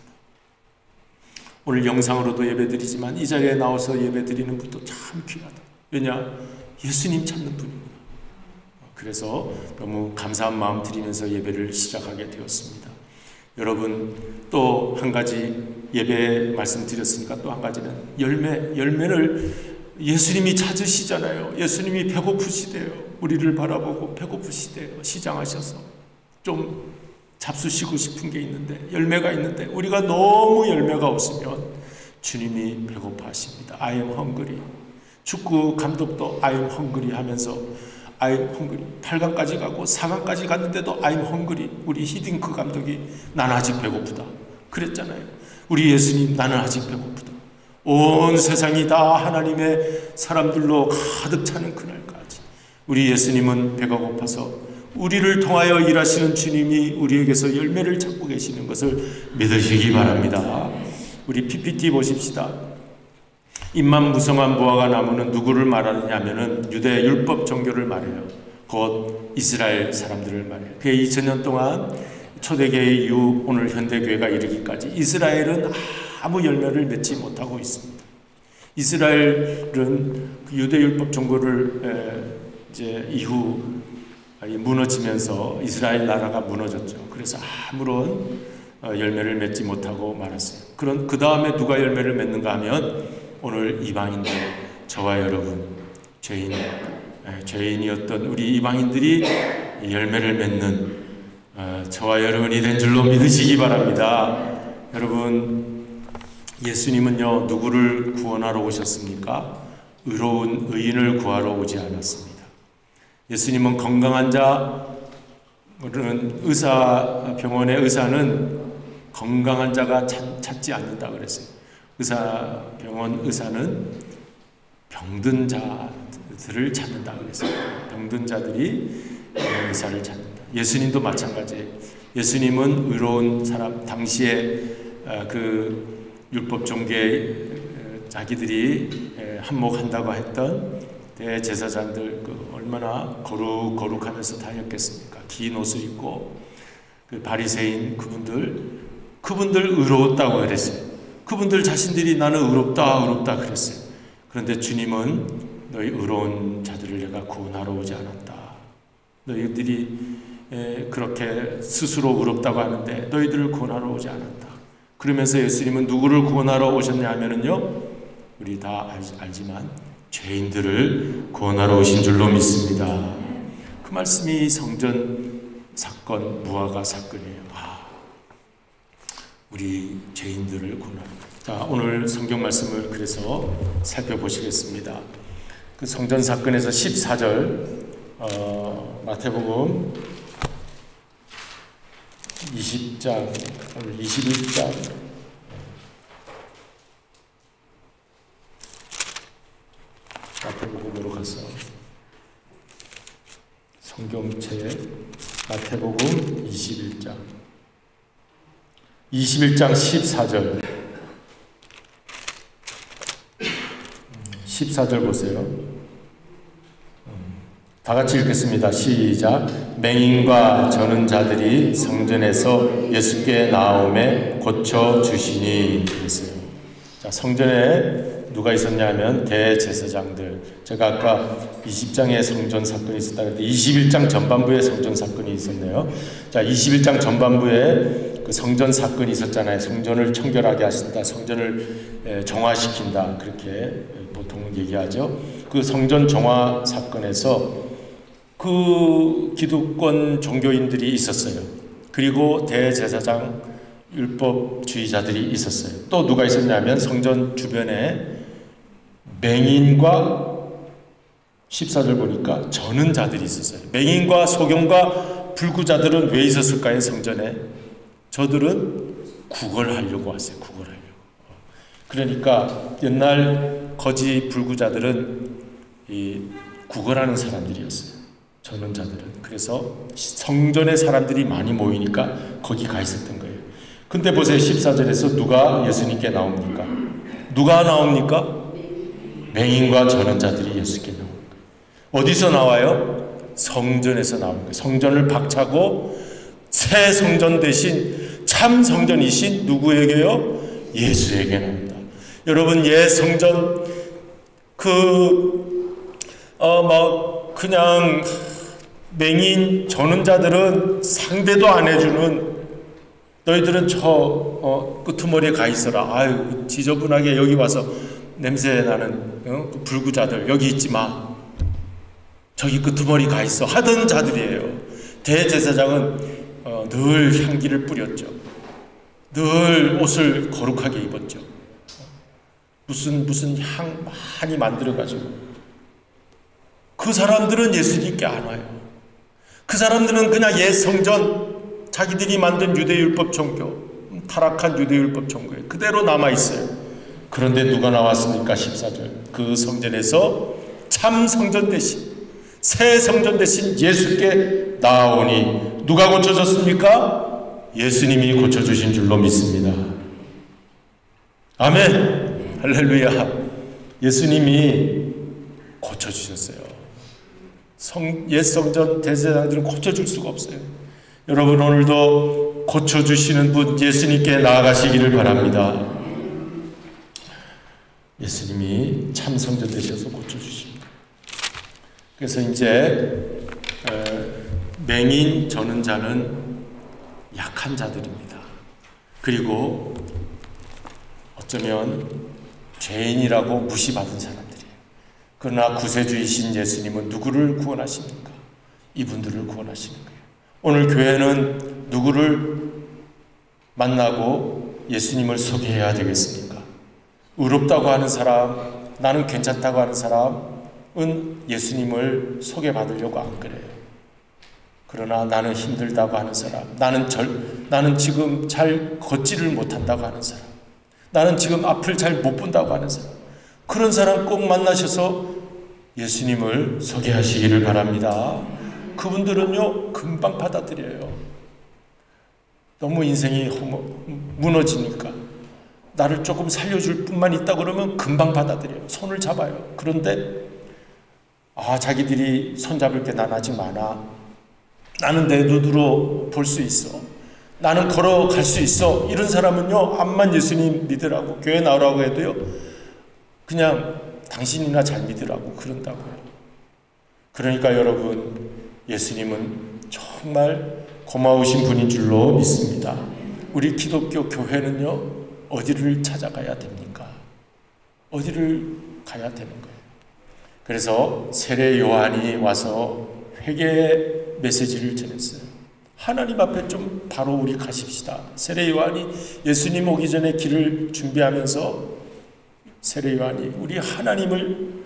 오늘 영상으로도 예배 드리지만 이 자리에 나와서 예배 드리는 분도 참 귀하다. 왜냐? 예수님 찾는 분입니다. 그래서 너무 감사한 마음 드리면서 예배를 시작하게 되었습니다. 여러분, 또 한 가지 예배 말씀드렸으니까 또 한 가지는 열매를 예수님이 찾으시잖아요. 예수님이 배고프시대요. 우리를 바라보고 배고프시대요. 시장하셔서 좀 잡수시고 싶은 게 있는데, 열매가 있는데 우리가 너무 열매가 없으면 주님이 배고파하십니다. I am hungry. 축구 감독도 I am hungry 하면서 I am hungry 8강까지 가고 4강까지 갔는데도 I am hungry. 우리 히딩크 감독이 난 아직 배고프다 그랬잖아요. 우리 예수님, 나는 아직 배고프다. 온 세상이 다 하나님의 사람들로 가득 차는 그날까지 우리 예수님은 배가 고파서 우리를 통하여 일하시는 주님이 우리에게서 열매를 찾고 계시는 것을 믿으시기 바랍니다. 우리 PPT 보십시다. 잎만 무성한 무화과 나무는 누구를 말하느냐 하면은 유대 율법 종교를 말해요. 곧 이스라엘 사람들을 말해요. 그게 2000년 동안 초대교회 이후 오늘 현대교회가 이르기까지 이스라엘은 아무 열매를 맺지 못하고 있습니다. 이스라엘은 유대율법 종교를 이제 이후 무너지면서 이스라엘 나라가 무너졌죠. 그래서 아무런 열매를 맺지 못하고 말았어요. 그 다음에 누가 열매를 맺는가 하면 오늘 이방인들, 저와 여러분, 죄인이었던 우리 이방인들이 열매를 맺는 저와 여러분이 된 줄로 믿으시기 바랍니다. 여러분, 예수님은요, 누구를 구원하러 오셨습니까? 의로운 의인을 구하러 오지 않았습니다. 예수님은 건강한 자, 병원의 의사는 건강한 자가 찾지 않는다 그랬어요. 병원 의사는 병든 자들을 찾는다 그랬어요. 병든 자들이 의사를 찾는다. 예수님도 마찬가지예요. 예수님은 의로운 사람, 당시에 그 율법 종교에 자기들이 한몫한다고 했던 대제사장들 얼마나 거룩하면서 다녔겠습니까? 긴 옷을 입고 그 바리새인 그분들 의로웠다고 그랬어요. 그분들 자신들이 나는 의롭다 그랬어요. 그런데 주님은 너희 의로운 자들을 내가 구원하러 오지 않았다. 너희들이 그렇게 스스로 의롭다고 하는데 너희들을 구원하러 오지 않았다. 그러면서 예수님은 누구를 구원하러 오셨냐 하면은요, 우리 다 알지만 죄인들을 구원하러 오신 줄로 믿습니다. 그 말씀이 성전 사건, 무화과 사건이에요. 우리 죄인들을 구원하러. 자, 오늘 성경 말씀을 그래서 살펴보시겠습니다. 그 성전 사건에서 14절, 마태복음 20장, 21장, 마태복음으로 가서 성경책 마태복음 21장 14절 14절 보세요. 다 같이 읽겠습니다. 시작. 맹인과 저는 자들이 성전에서 예수께 나오매 고쳐 주시니 그랬어요. 자, 성전에 누가 있었냐면 대제사장들. 제가 아까 20장에 성전 사건이 있었다 그랬는데 21장 전반부에 성전 사건이 있었네요. 자, 21장 전반부에 그 성전 사건이 있었잖아요. 성전을 청결하게 하신다, 성전을 정화시킨다, 그렇게 보통 얘기하죠. 그 성전 정화 사건에서 그 기득권 종교인들이 있었어요. 그리고 대제사장 율법주의자들이 있었어요. 또 누가 있었냐면 성전 주변에 맹인과 14절 보니까 저는 자들이 있었어요. 맹인과 소경과 불구자들은 왜 있었을까요? 성전에 저들은 구걸하려고 왔어요. 구걸하려고. 그러니까 옛날 거지 불구자들은 이 구걸하는 사람들이었어요. 저는 자들은. 그래서 성전에 사람들이 많이 모이니까 거기 가 있었던 거예요. 근데 보세요. 14절에서 누가 예수님께 나옵니까? 누가 나옵니까? 맹인과 저는 자들이 예수께 나옵니다. 어디서 나와요? 성전에서 나오는 거예요. 성전을 박차고 새 성전 대신 참 성전이신 누구에게요? 예수에게 나옵니다. 여러분, 옛 성전 그냥 맹인 저는 자들은 상대도 안 해주는, 너희들은 저 끄트머리에 가 있어라. 아유 지저분하게 여기 와서 냄새 나는 불구자들 여기 있지 마. 저기 끄트머리 가 있어 하던 자들이에요. 대제사장은 늘 향기를 뿌렸죠. 늘 옷을 거룩하게 입었죠. 무슨 향 많이 만들어가지고. 그 사람들은 예수님께 안 와요. 그 사람들은 그냥 옛 성전, 자기들이 만든 유대율법 종교, 타락한 유대율법 종교에 그대로 남아있어요. 그런데 누가 나왔습니까? 14절. 그 성전에서 참 성전 대신, 새 성전 대신 예수께 나오니 누가 고쳐졌습니까? 예수님이 고쳐주신 줄로 믿습니다. 아멘. 할렐루야. 예수님이 고쳐주셨어요. 옛 성전 대제사장들은 고쳐줄 수가 없어요. 여러분, 오늘도 고쳐주시는 분 예수님께 나아가시기를 바랍니다. 예수님이 참 성전 되셔서 고쳐주십니다. 그래서 이제 맹인 전은자는 약한 자들입니다. 그리고 어쩌면 죄인이라고 무시받은 사람들이에요. 그러나 구세주이신 예수님은 누구를 구원하십니까? 이분들을 나시는 거예요. 오늘 교회는 누구를 만나고 예수님을 소개해야 되겠습니까? 의롭다고 하는 사람, 나는 괜찮다고 하는 사람은 예수님을 소개받으려고 안 그래요. 그러나 나는 힘들다고 하는 사람, 나는 지금 잘 걷지를 못한다고 하는 사람, 나는 지금 앞을 잘 못 본다고 하는 사람, 그런 사람 꼭 만나셔서 예수님을 소개하시기를 바랍니다. 그분들은요, 금방 받아들여요. 너무 인생이 무너지니까 나를 조금 살려줄 뿐만 있다 그러면 금방 받아들여요. 손을 잡아요. 그런데 자기들이 손잡을 게 난 아직 많아. 나는 내 눈으로 볼 수 있어. 나는 걸어갈 수 있어. 이런 사람은요, 암만 예수님 믿으라고 교회 나오라고 해도요, 그냥 당신이나 잘 믿으라고 그런다고요. 그러니까 여러분, 예수님은 정말 고마우신 분인 줄로 믿습니다. 우리 기독교 교회는요, 어디를 찾아가야 됩니까? 어디를 가야 되는 거예요? 그래서 세례 요한이 와서 회개의 메시지를 전했어요. 하나님 앞에 좀 바로 우리 가십시다. 세례 요한이 예수님 오기 전에 길을 준비하면서 세례 요한이 우리 하나님을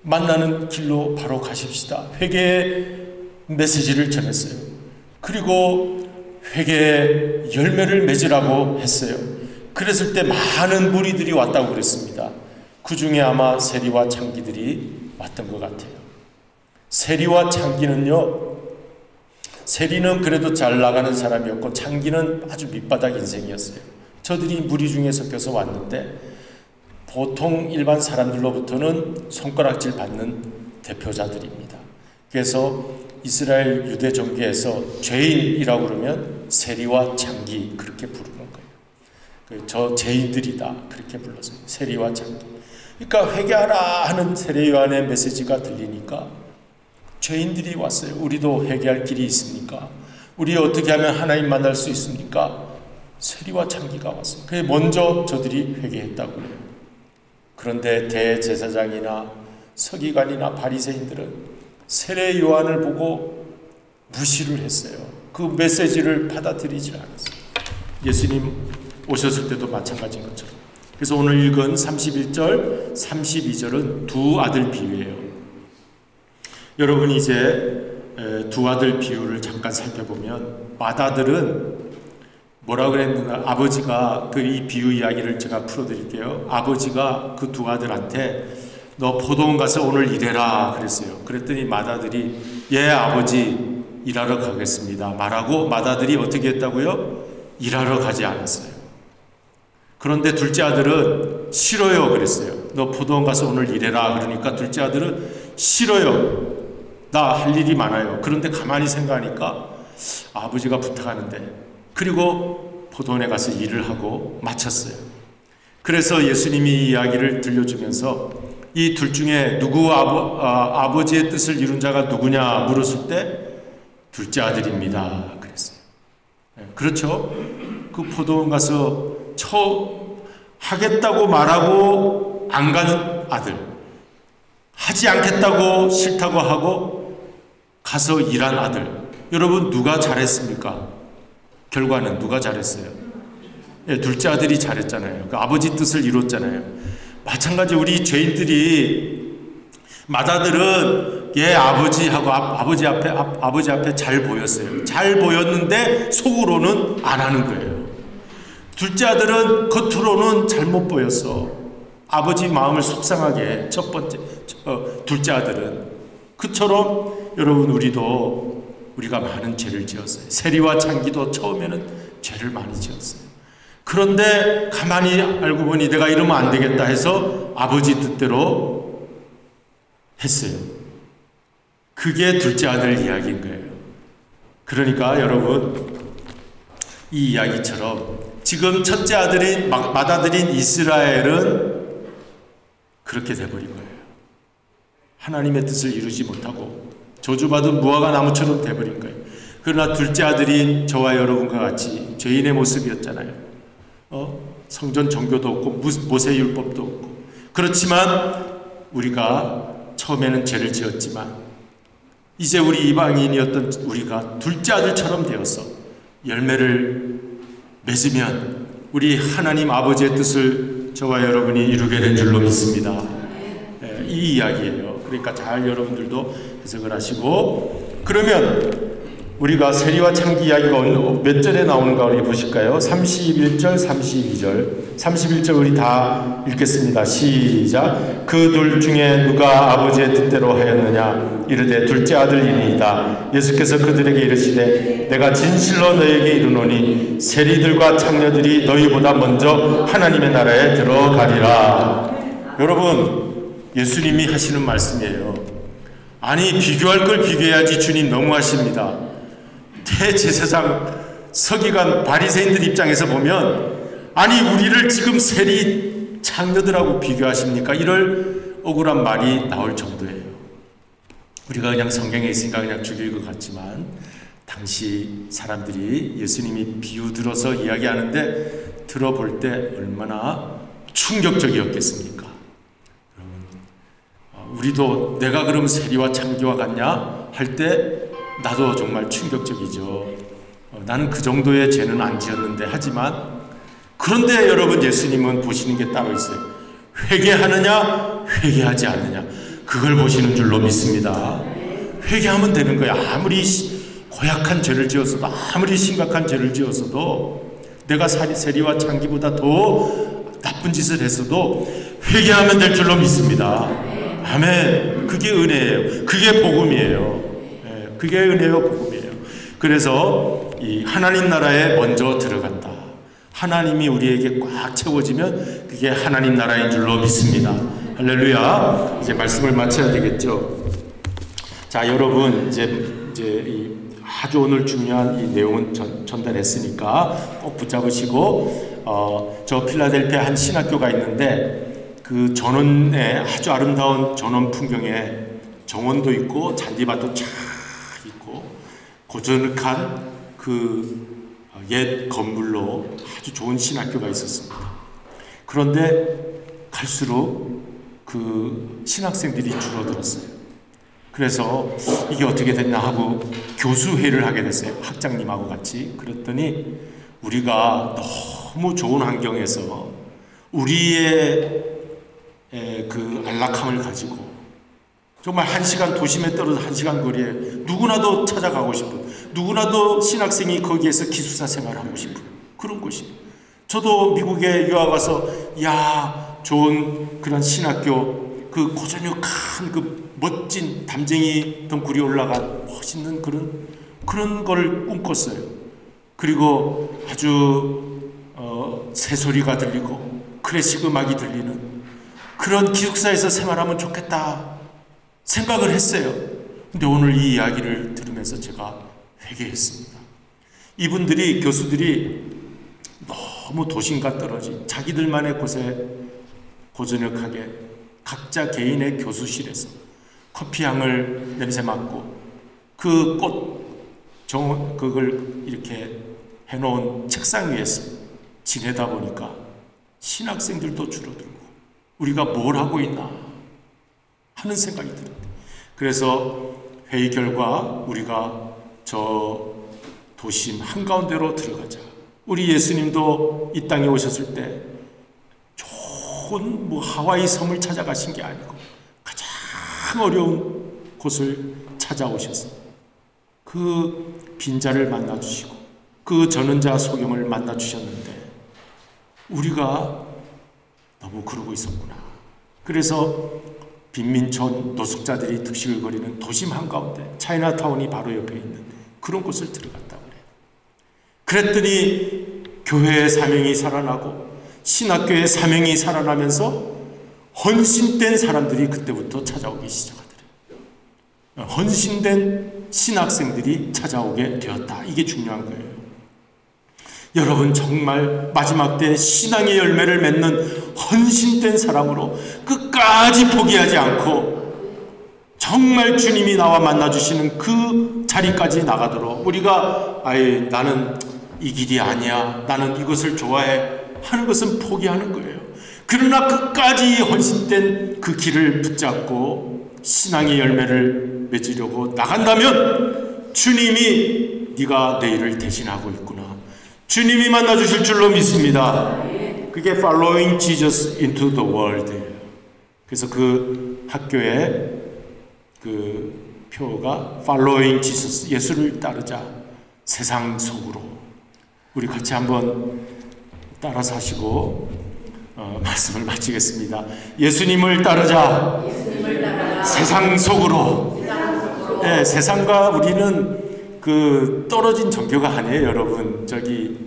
만나는 길로 바로 가십시다. 회개의 메시지를 전했어요. 그리고 회개의 열매를 맺으라고 했어요. 그랬을 때 많은 무리들이 왔다고 그랬습니다. 그 중에 아마 세리와 창기들이 왔던 것 같아요. 세리와 창기는요, 세리는 그래도 잘 나가는 사람이었고 창기는 아주 밑바닥 인생이었어요. 저들이 무리 중에 섞여서 왔는데 보통 일반 사람들로부터는 손가락질 받는 대표자들입니다. 그래서 이스라엘 유대 종교에서 죄인이라고 그러면 세리와 창기 그렇게 부르는 거예요. 저 죄인들이다 그렇게 불렀어요. 세리와 창기. 그러니까 회개하라 하는 세례 요한의 메시지가 들리니까 죄인들이 왔어요. 우리도 회개할 길이 있습니까? 우리 어떻게 하면 하나님 만날 수 있습니까? 세리와 창기가 왔어요. 그게 먼저 저들이 회개했다고 해요. 그런데 대제사장이나 서기관이나 바리새인들은 세례 요한을 보고 무시를 했어요. 그 메시지를 받아들이지 않았어요. 예수님 오셨을 때도 마찬가지인 것처럼. 그래서 오늘 읽은 31절, 32절은 두 아들 비유예요. 여러분 이제 두 아들 비유를 잠깐 살펴보면 맏아들은 뭐라 그랬는가? 아버지가 이 비유 이야기를 제가 풀어드릴게요. 아버지가 그 두 아들한테 너 포도원 가서 오늘 일해라 그랬어요. 그랬더니 맏아들이 예 아버지 일하러 가겠습니다 말하고 맏아들이 어떻게 했다고요? 일하러 가지 않았어요. 그런데 둘째 아들은 싫어요 그랬어요. 너 포도원 가서 오늘 일해라 그러니까 둘째 아들은 싫어요. 나 할 일이 많아요. 그런데 가만히 생각하니까 아버지가 부탁하는데 그리고 포도원에 가서 일을 하고 마쳤어요. 그래서 예수님이 이 이야기를 들려주면서 이 둘 중에 누구 아버지의 뜻을 이룬 자가 누구냐 물었을 때 둘째 아들입니다 그랬어요. 그렇죠? 그 포도원 가서 하겠다고 말하고 안 가는 아들, 하지 않겠다고 싫다고 하고 가서 일한 아들. 여러분 누가 잘했습니까? 결과는 누가 잘했어요? 둘째 아들이 잘했잖아요. 그 아버지 뜻을 이뤘잖아요. 마찬가지 우리 죄인들이 맏아들은 예 아버지하고 아버지 앞에 잘 보였어요. 잘 보였는데 속으로는 안 하는 거예요. 둘째 아들은 겉으로는 잘못 보였어. 아버지 마음을 속상하게 둘째 아들은. 그처럼 여러분 우리가 많은 죄를 지었어요. 세리와 창기도 처음에는 죄를 많이 지었어요. 그런데 가만히 알고 보니 내가 이러면 안 되겠다 해서 아버지 뜻대로 했어요. 그게 둘째 아들 이야기인 거예요. 그러니까 여러분 이 이야기처럼 지금 첫째 아들인 맏아들인 이스라엘은 그렇게 돼버린 거예요. 하나님의 뜻을 이루지 못하고 저주받은 무화과 나무처럼 돼버린 거예요. 그러나 둘째 아들이 저와 여러분과 같이 죄인의 모습이었잖아요. 성전 종교도 없고 모세율법도 없고. 그렇지만 우리가 처음에는 죄를 지었지만 이제 우리 이방인이었던 우리가 둘째 아들처럼 되어서 열매를 맺으면 우리 하나님 아버지의 뜻을 저와 여러분이 이루게 된 줄로 믿습니다. 이 이야기예요. 그러니까 잘 여러분들도 해석을 하시고, 그러면 우리가 세리와 창기 이야기가 몇 절에 나오는가 우리 보실까요? 31절, 32절. 31절 우리 다 읽겠습니다. 시작. 그 둘 중에 누가 아버지의 뜻대로 하였느냐? 이르되 둘째 아들이니이다. 예수께서 그들에게 이르시되 내가 진실로 너에게 이르노니 세리들과 창녀들이 너희보다 먼저 하나님의 나라에 들어가리라. 여러분, 예수님이 하시는 말씀이에요. 아니, 비교할 걸 비교해야지. 주님 너무하십니다. 대제사장, 서기관, 바리새인들 입장에서 보면 아니, 우리를 지금 세리 창녀들하고 비교하십니까? 이럴 억울한 말이 나올 정도예요. 우리가 그냥 성경에 있으니까 그냥 죽일 것 같지만 당시 사람들이 예수님이 비유 들어서 이야기하는데 들어볼 때 얼마나 충격적이었겠습니까? 여러분, 우리도 내가 그럼 세리와 창기와 같냐 할 때 나도 정말 충격적이죠. 나는 그 정도의 죄는 안 지었는데. 하지만 그런데 여러분, 예수님은 보시는 게 따로 있어요. 회개하느냐 회개하지 않느냐, 그걸 보시는 줄로 믿습니다. 회개하면 되는 거야. 아무리 고약한 죄를 지었어도, 아무리 심각한 죄를 지었어도, 내가 세리와 창기보다 더 나쁜 짓을 했어도 회개하면 될 줄로 믿습니다. 아멘. 그게 은혜예요. 그게 복음이에요. 그게 은혜요, 복음이에요. 그래서 이 하나님 나라에 먼저 들어간다. 하나님이 우리에게 꽉 채워지면 그게 하나님 나라인 줄로 믿습니다. 할렐루야. 이제 말씀을 마쳐야 되겠죠. 자, 여러분, 이제 이 아주 오늘 중요한 이 내용은 전달했으니까 꼭 붙잡으시고, 저 필라델피아 한 신학교가 있는데 그 전원에 아주 아름다운 전원 풍경에 정원도 있고 잔디밭도 쫙 있고 고즈넉한 그 옛 건물로 아주 좋은 신학교가 있었습니다. 그런데 갈수록 그 신학생들이 줄어들었어요. 그래서 이게 어떻게 됐나 하고 교수회의를 하게 됐어요. 학장님하고 같이. 그랬더니 우리가 너무 좋은 환경에서 우리의 그 안락함을 가지고 정말 1시간 도심에 떨어져 1시간 거리에 누구나도 찾아가고 싶은, 누구나도 신학생이 거기에서 기숙사 생활하고 싶은 그런 곳이. 저도 미국에 유학 와서 좋은 그런 신학교, 그 고즈넉한 그 멋진 담쟁이 덩굴이 올라간 멋있는 그런 걸 꿈꿨어요. 그리고 아주 새소리가 들리고 클래식 음악이 들리는 그런 기숙사에서 생활하면 좋겠다 생각을 했어요. 근데 오늘 이 이야기를 들으면서 제가 회개했습니다. 이분들이, 교수들이 너무 도심과 떨어진 자기들만의 곳에 고즈넉하게 각자 개인의 교수실에서 커피향을 냄새 맡고 그 그걸 이렇게 해놓은 책상 위에서 지내다 보니까 신학생들도 줄어들고 우리가 뭘 하고 있나 하는 생각이 들었대. 그래서 회의 결과 우리가 저 도심 한가운데로 들어가자. 우리 예수님도 이 땅에 오셨을 때 좋은 하와이 섬을 찾아가신 게 아니고 가장 어려운 곳을 찾아오셔서 그 빈자를 만나주시고 그 전원자 소경을 만나주셨는데 우리가 너무 그러고 있었구나. 그래서 빈민촌 노숙자들이 득실을 거리는 도심 한가운데 차이나타운이 바로 옆에 있는 그런 곳을 들어갔다고 그래요. 그랬더니 교회의 사명이 살아나고 신학교의 사명이 살아나면서 헌신된 사람들이 그때부터 찾아오기 시작하더래요. 헌신된 신학생들이 찾아오게 되었다. 이게 중요한 거예요. 여러분 정말 마지막 때 신앙의 열매를 맺는 헌신된 사람으로 끝까지 포기하지 않고 정말 주님이 나와 만나주시는 그 자리까지 나가도록 우리가 나는 이 길이 아니야, 나는 이것을 좋아해 하는 것은 포기하는 거예요. 그러나 끝까지 헌신된 그 길을 붙잡고 신앙의 열매를 맺으려고 나간다면 주님이 네가 내 일을 대신하고 있구나, 주님이 만나주실 줄로 믿습니다. 그게 Following Jesus into the World예요. 그래서 그 학교에 그 표가 Following Jesus, 예수를 따르자 세상 속으로. 우리 같이 한번 따라 사시고 말씀을 마치겠습니다. 예수님을 따르자, 세상 속으로. 네, 세상과 우리는 그 떨어진 종교가 아니에요, 여러분.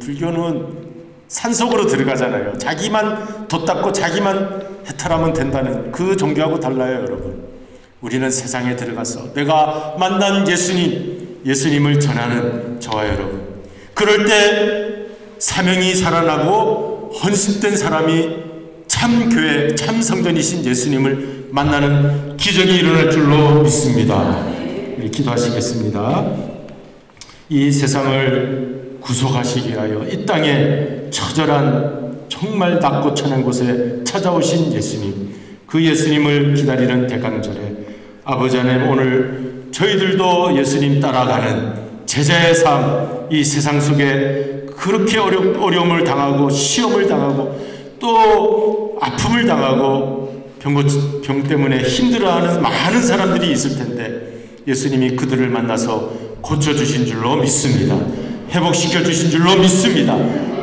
불교는 산속으로 들어가잖아요. 자기만 돛닦고 자기만 해탈하면 된다는 그 종교하고 달라요, 여러분. 우리는 세상에 들어가서 내가 만난 예수님을 전하는 저와 여러분. 그럴 때 사명이 살아나고 헌신된 사람이 참 교회, 참 성전이신 예수님을 만나는 기적이 일어날 줄로 믿습니다. 우리 기도하시겠습니다. 이 세상을 구속하시기 위하여 이 땅에 처절한 정말 낮고 천한 곳에 찾아오신 예수님, 그 예수님을 기다리는 대강절에 아버지 하나님, 오늘 저희들도 예수님 따라가는 제자의 삶, 이 세상 속에 그렇게 어려움을 당하고 시험을 당하고 또 아픔을 당하고 병 때문에 힘들어하는 많은 사람들이 있을 텐데 예수님이 그들을 만나서 고쳐주신 줄로 믿습니다. 회복시켜주신 줄로 믿습니다.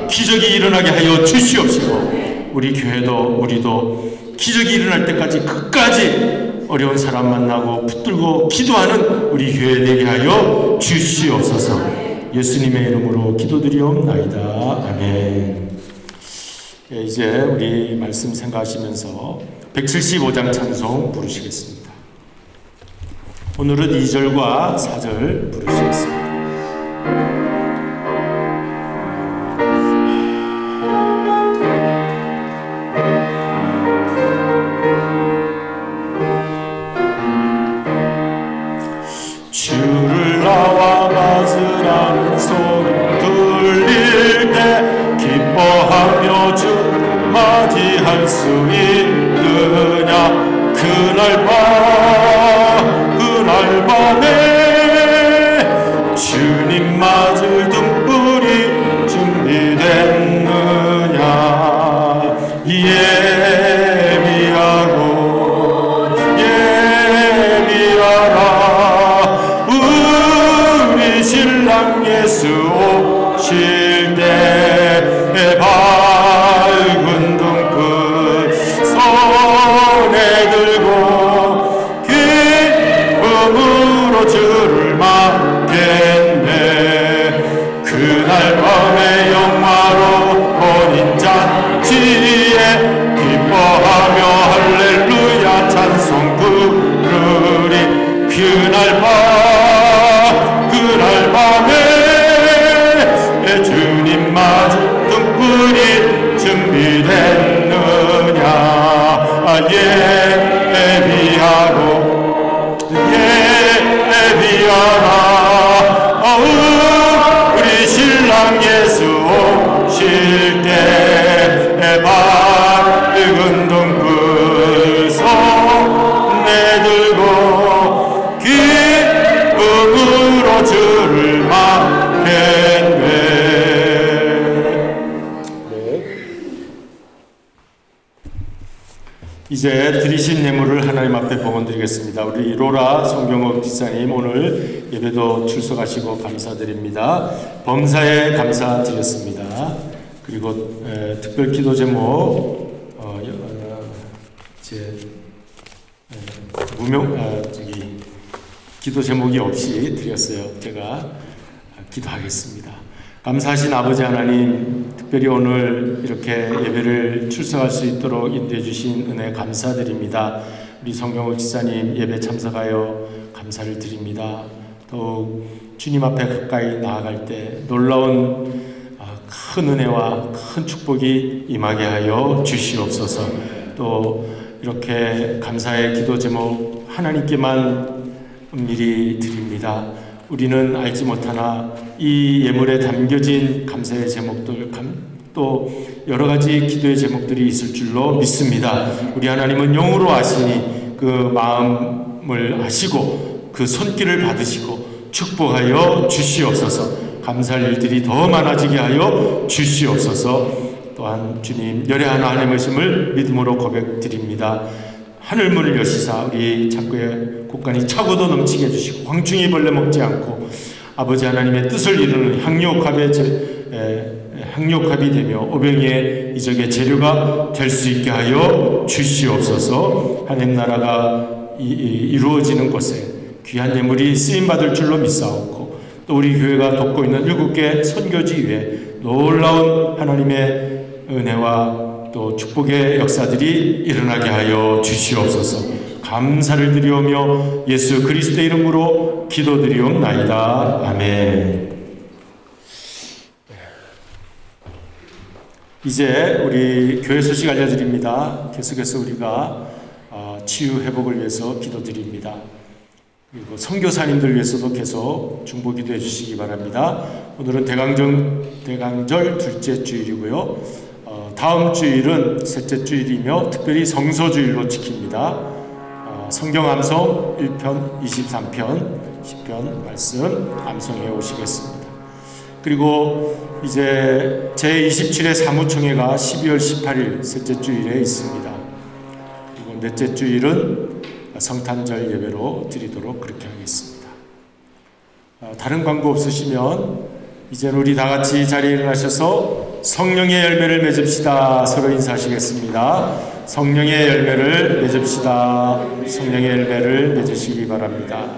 기적이 일어나게 하여 주시옵시고 우리 교회도 우리도 기적이 일어날 때까지 끝까지 어려운 사람 만나고 붙들고 기도하는 우리 교회 되게 하여 주시옵소서. 예수님의 이름으로 기도드리옵나이다. 아멘. 이제 우리 말씀 생각하시면서 175장 찬송 부르시겠습니다. 오늘은 2절과 4절 부르시겠습니다. 주를 나와 맞으라는 소리 들릴 때 기뻐하며 주를 맞이할 수 있느냐. 그날 밤에 주님 맞을 등불이 준비됐느냐. 예비하라 우리 신랑 예수 오실 때 밝은 등불 손에 들고 기쁨으로 주를 맞겠네. 그날 밤에 영화로운 인잔치에 기뻐하며 할렐루야 찬송 부르리. 그날 밤에 주님 맞은 등불이 준비됐느냐. 예비하라 우리 신랑 예수 오실 때 밝은 등불 손에 들고 기쁨으로 주를 맞겠네. 이제 드리신 예물을 하나님 앞에 봉헌드리겠습니다. 우리 로라 송경옥 집사님 오늘 예배도 출석하시고 감사드립니다. 범사에 감사드렸습니다. 그리고 특별 기도 제목 기도 제목이 없이 드렸어요. 제가 기도하겠습니다. 감사하신 아버지 하나님, 특별히 오늘 이렇게 예배를 출석할 수 있도록 인도해 주신 은혜 감사드립니다. 우리 송경옥 집사님 예배 참석하여 감사를 드립니다. 더욱 주님 앞에 가까이 나아갈 때 놀라운 큰 은혜와 큰 축복이 임하게 하여 주시옵소서. 또 이렇게 감사의 기도 제목 하나님께만 미리 드립니다. 우리는 알지 못하나 이 예물에 담겨진 감사의 제목들, 또 여러 가지 기도의 제목들이 있을 줄로 믿습니다. 우리 하나님은 영으로 아시니 그 마음을 아시고 그 손길을 받으시고 축복하여 주시옵소서. 감사할 일들이 더 많아지게 하여 주시옵소서. 또한 주님 열애하나 하나님의 심을 믿음으로 고백드립니다. 하늘문을 여시사 우리 창고에 곳간이 차고도 넘치게 해주시고 광충이 벌레 먹지 않고 아버지 하나님의 뜻을 이루는 향료갑이 되며 오병이의 이적의 재료가 될 수 있게 하여 주시옵소서. 하나님 나라가 이루어지는 곳에 귀한 예물이 쓰임받을 줄로 믿사옵고 또 우리 교회가 돕고 있는 7개 선교지 위에 놀라운 하나님의 은혜와 또 축복의 역사들이 일어나게 하여 주시옵소서. 감사를 드리오며 예수 그리스도의 이름으로 기도드리옵나이다. 아멘. 이제 우리 교회 소식 알려드립니다. 계속해서 우리가 치유 회복을 위해서 기도드립니다. 그리고 선교사님들 위해서도 계속 중보 기도해 주시기 바랍니다. 오늘은 대강절 둘째 주일이고요. 다음 주일은 셋째 주일이며 특별히 성소주일로 지킵니다. 성경 암송 1편, 23편, 10편 말씀 암송해 오시겠습니다. 그리고 이제 제27회 사무총회가 12월 18일 셋째 주일에 있습니다. 그리고 넷째 주일은 성탄절 예배로 드리도록 그렇게 하겠습니다. 다른 광고 없으시면 이제는 우리 다 같이 자리에 일어나셔서 성령의 열매를 맺읍시다. 서로 인사하시겠습니다. 성령의 열매를 맺읍시다. 성령의 열매를 맺으시기 바랍니다.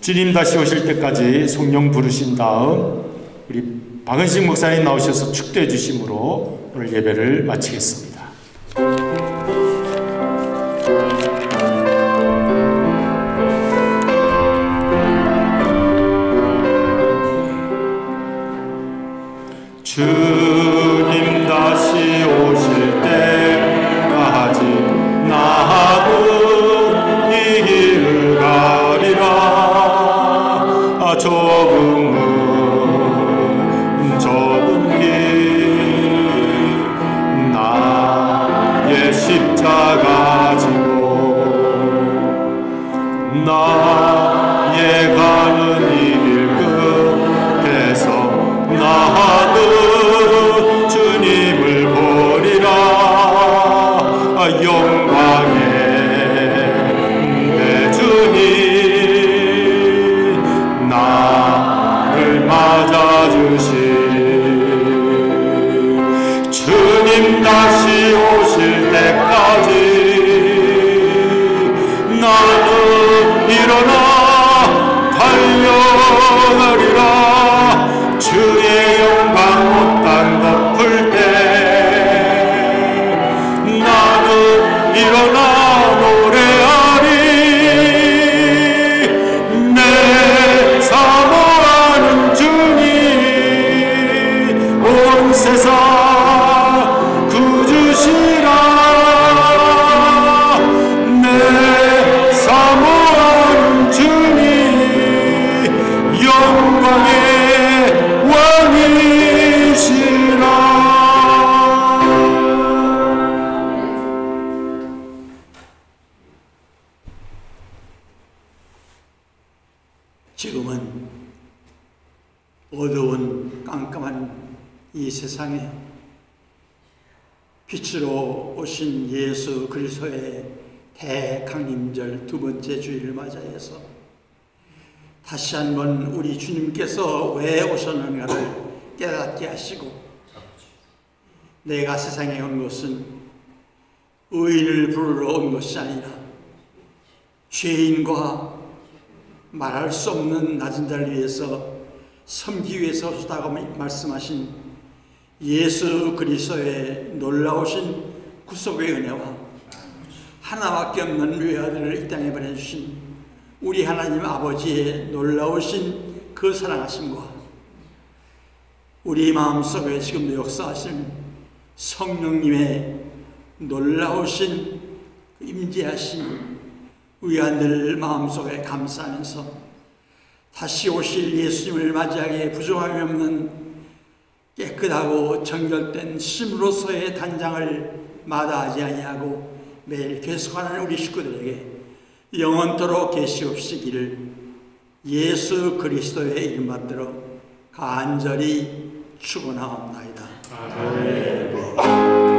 주님 다시 오실 때까지 성령 부르신 다음 우리 박은식 목사님 나오셔서 축도해 주심으로 오늘 예배를 마치겠습니다. 주님 다시 오실 때까지 나도 이 길을 가리라. 좁은 길 나의 십자가 지고 나의 가는 이 길 끝에서 나도 주님을 보리라. 영광의 내 주님 나를 맞아주시. 주님 다시 오실 때까지 나는 일어나 달려가리라. 주의 영광 못단 덮을 때 나는 일어나 노래하리. 내 사모하는 주님 온 세상 구주시라. 내 사모하는 주님 영광의 지금은 어두운 깜깜한 이 세상에 빛으로 오신 예수 그리스도의 대강림절 두 번째 주일을 맞이해서 다시 한번 우리 주님께서 왜 오셨는가를 깨닫게 하시고, 내가 세상에 온 것은 의인을 부르러 온 것이 아니라 죄인과 말할 수 없는 낮은 자를 위해서 섬기기 위해서 오셨다고 말씀하신 예수 그리스도의 놀라우신 구속의 은혜와 하나밖에 없는 외아들을 이 땅에 보내주신 우리 하나님 아버지의 놀라우신 그 사랑하심과 우리 마음속에 지금도 역사하신 성령님의 놀라우신 임재하신 우리가 늘 마음속에 감사하면서 다시 오실 예수님을 맞이하기에 부족함이 없는 깨끗하고 정결된 심으로서의 단장을 마다하지 아니하고 매일 계속하는 우리 식구들에게 영원토록 계시옵시기를 예수 그리스도의 이름 받들어 간절히 축원하옵나이다. 아멘.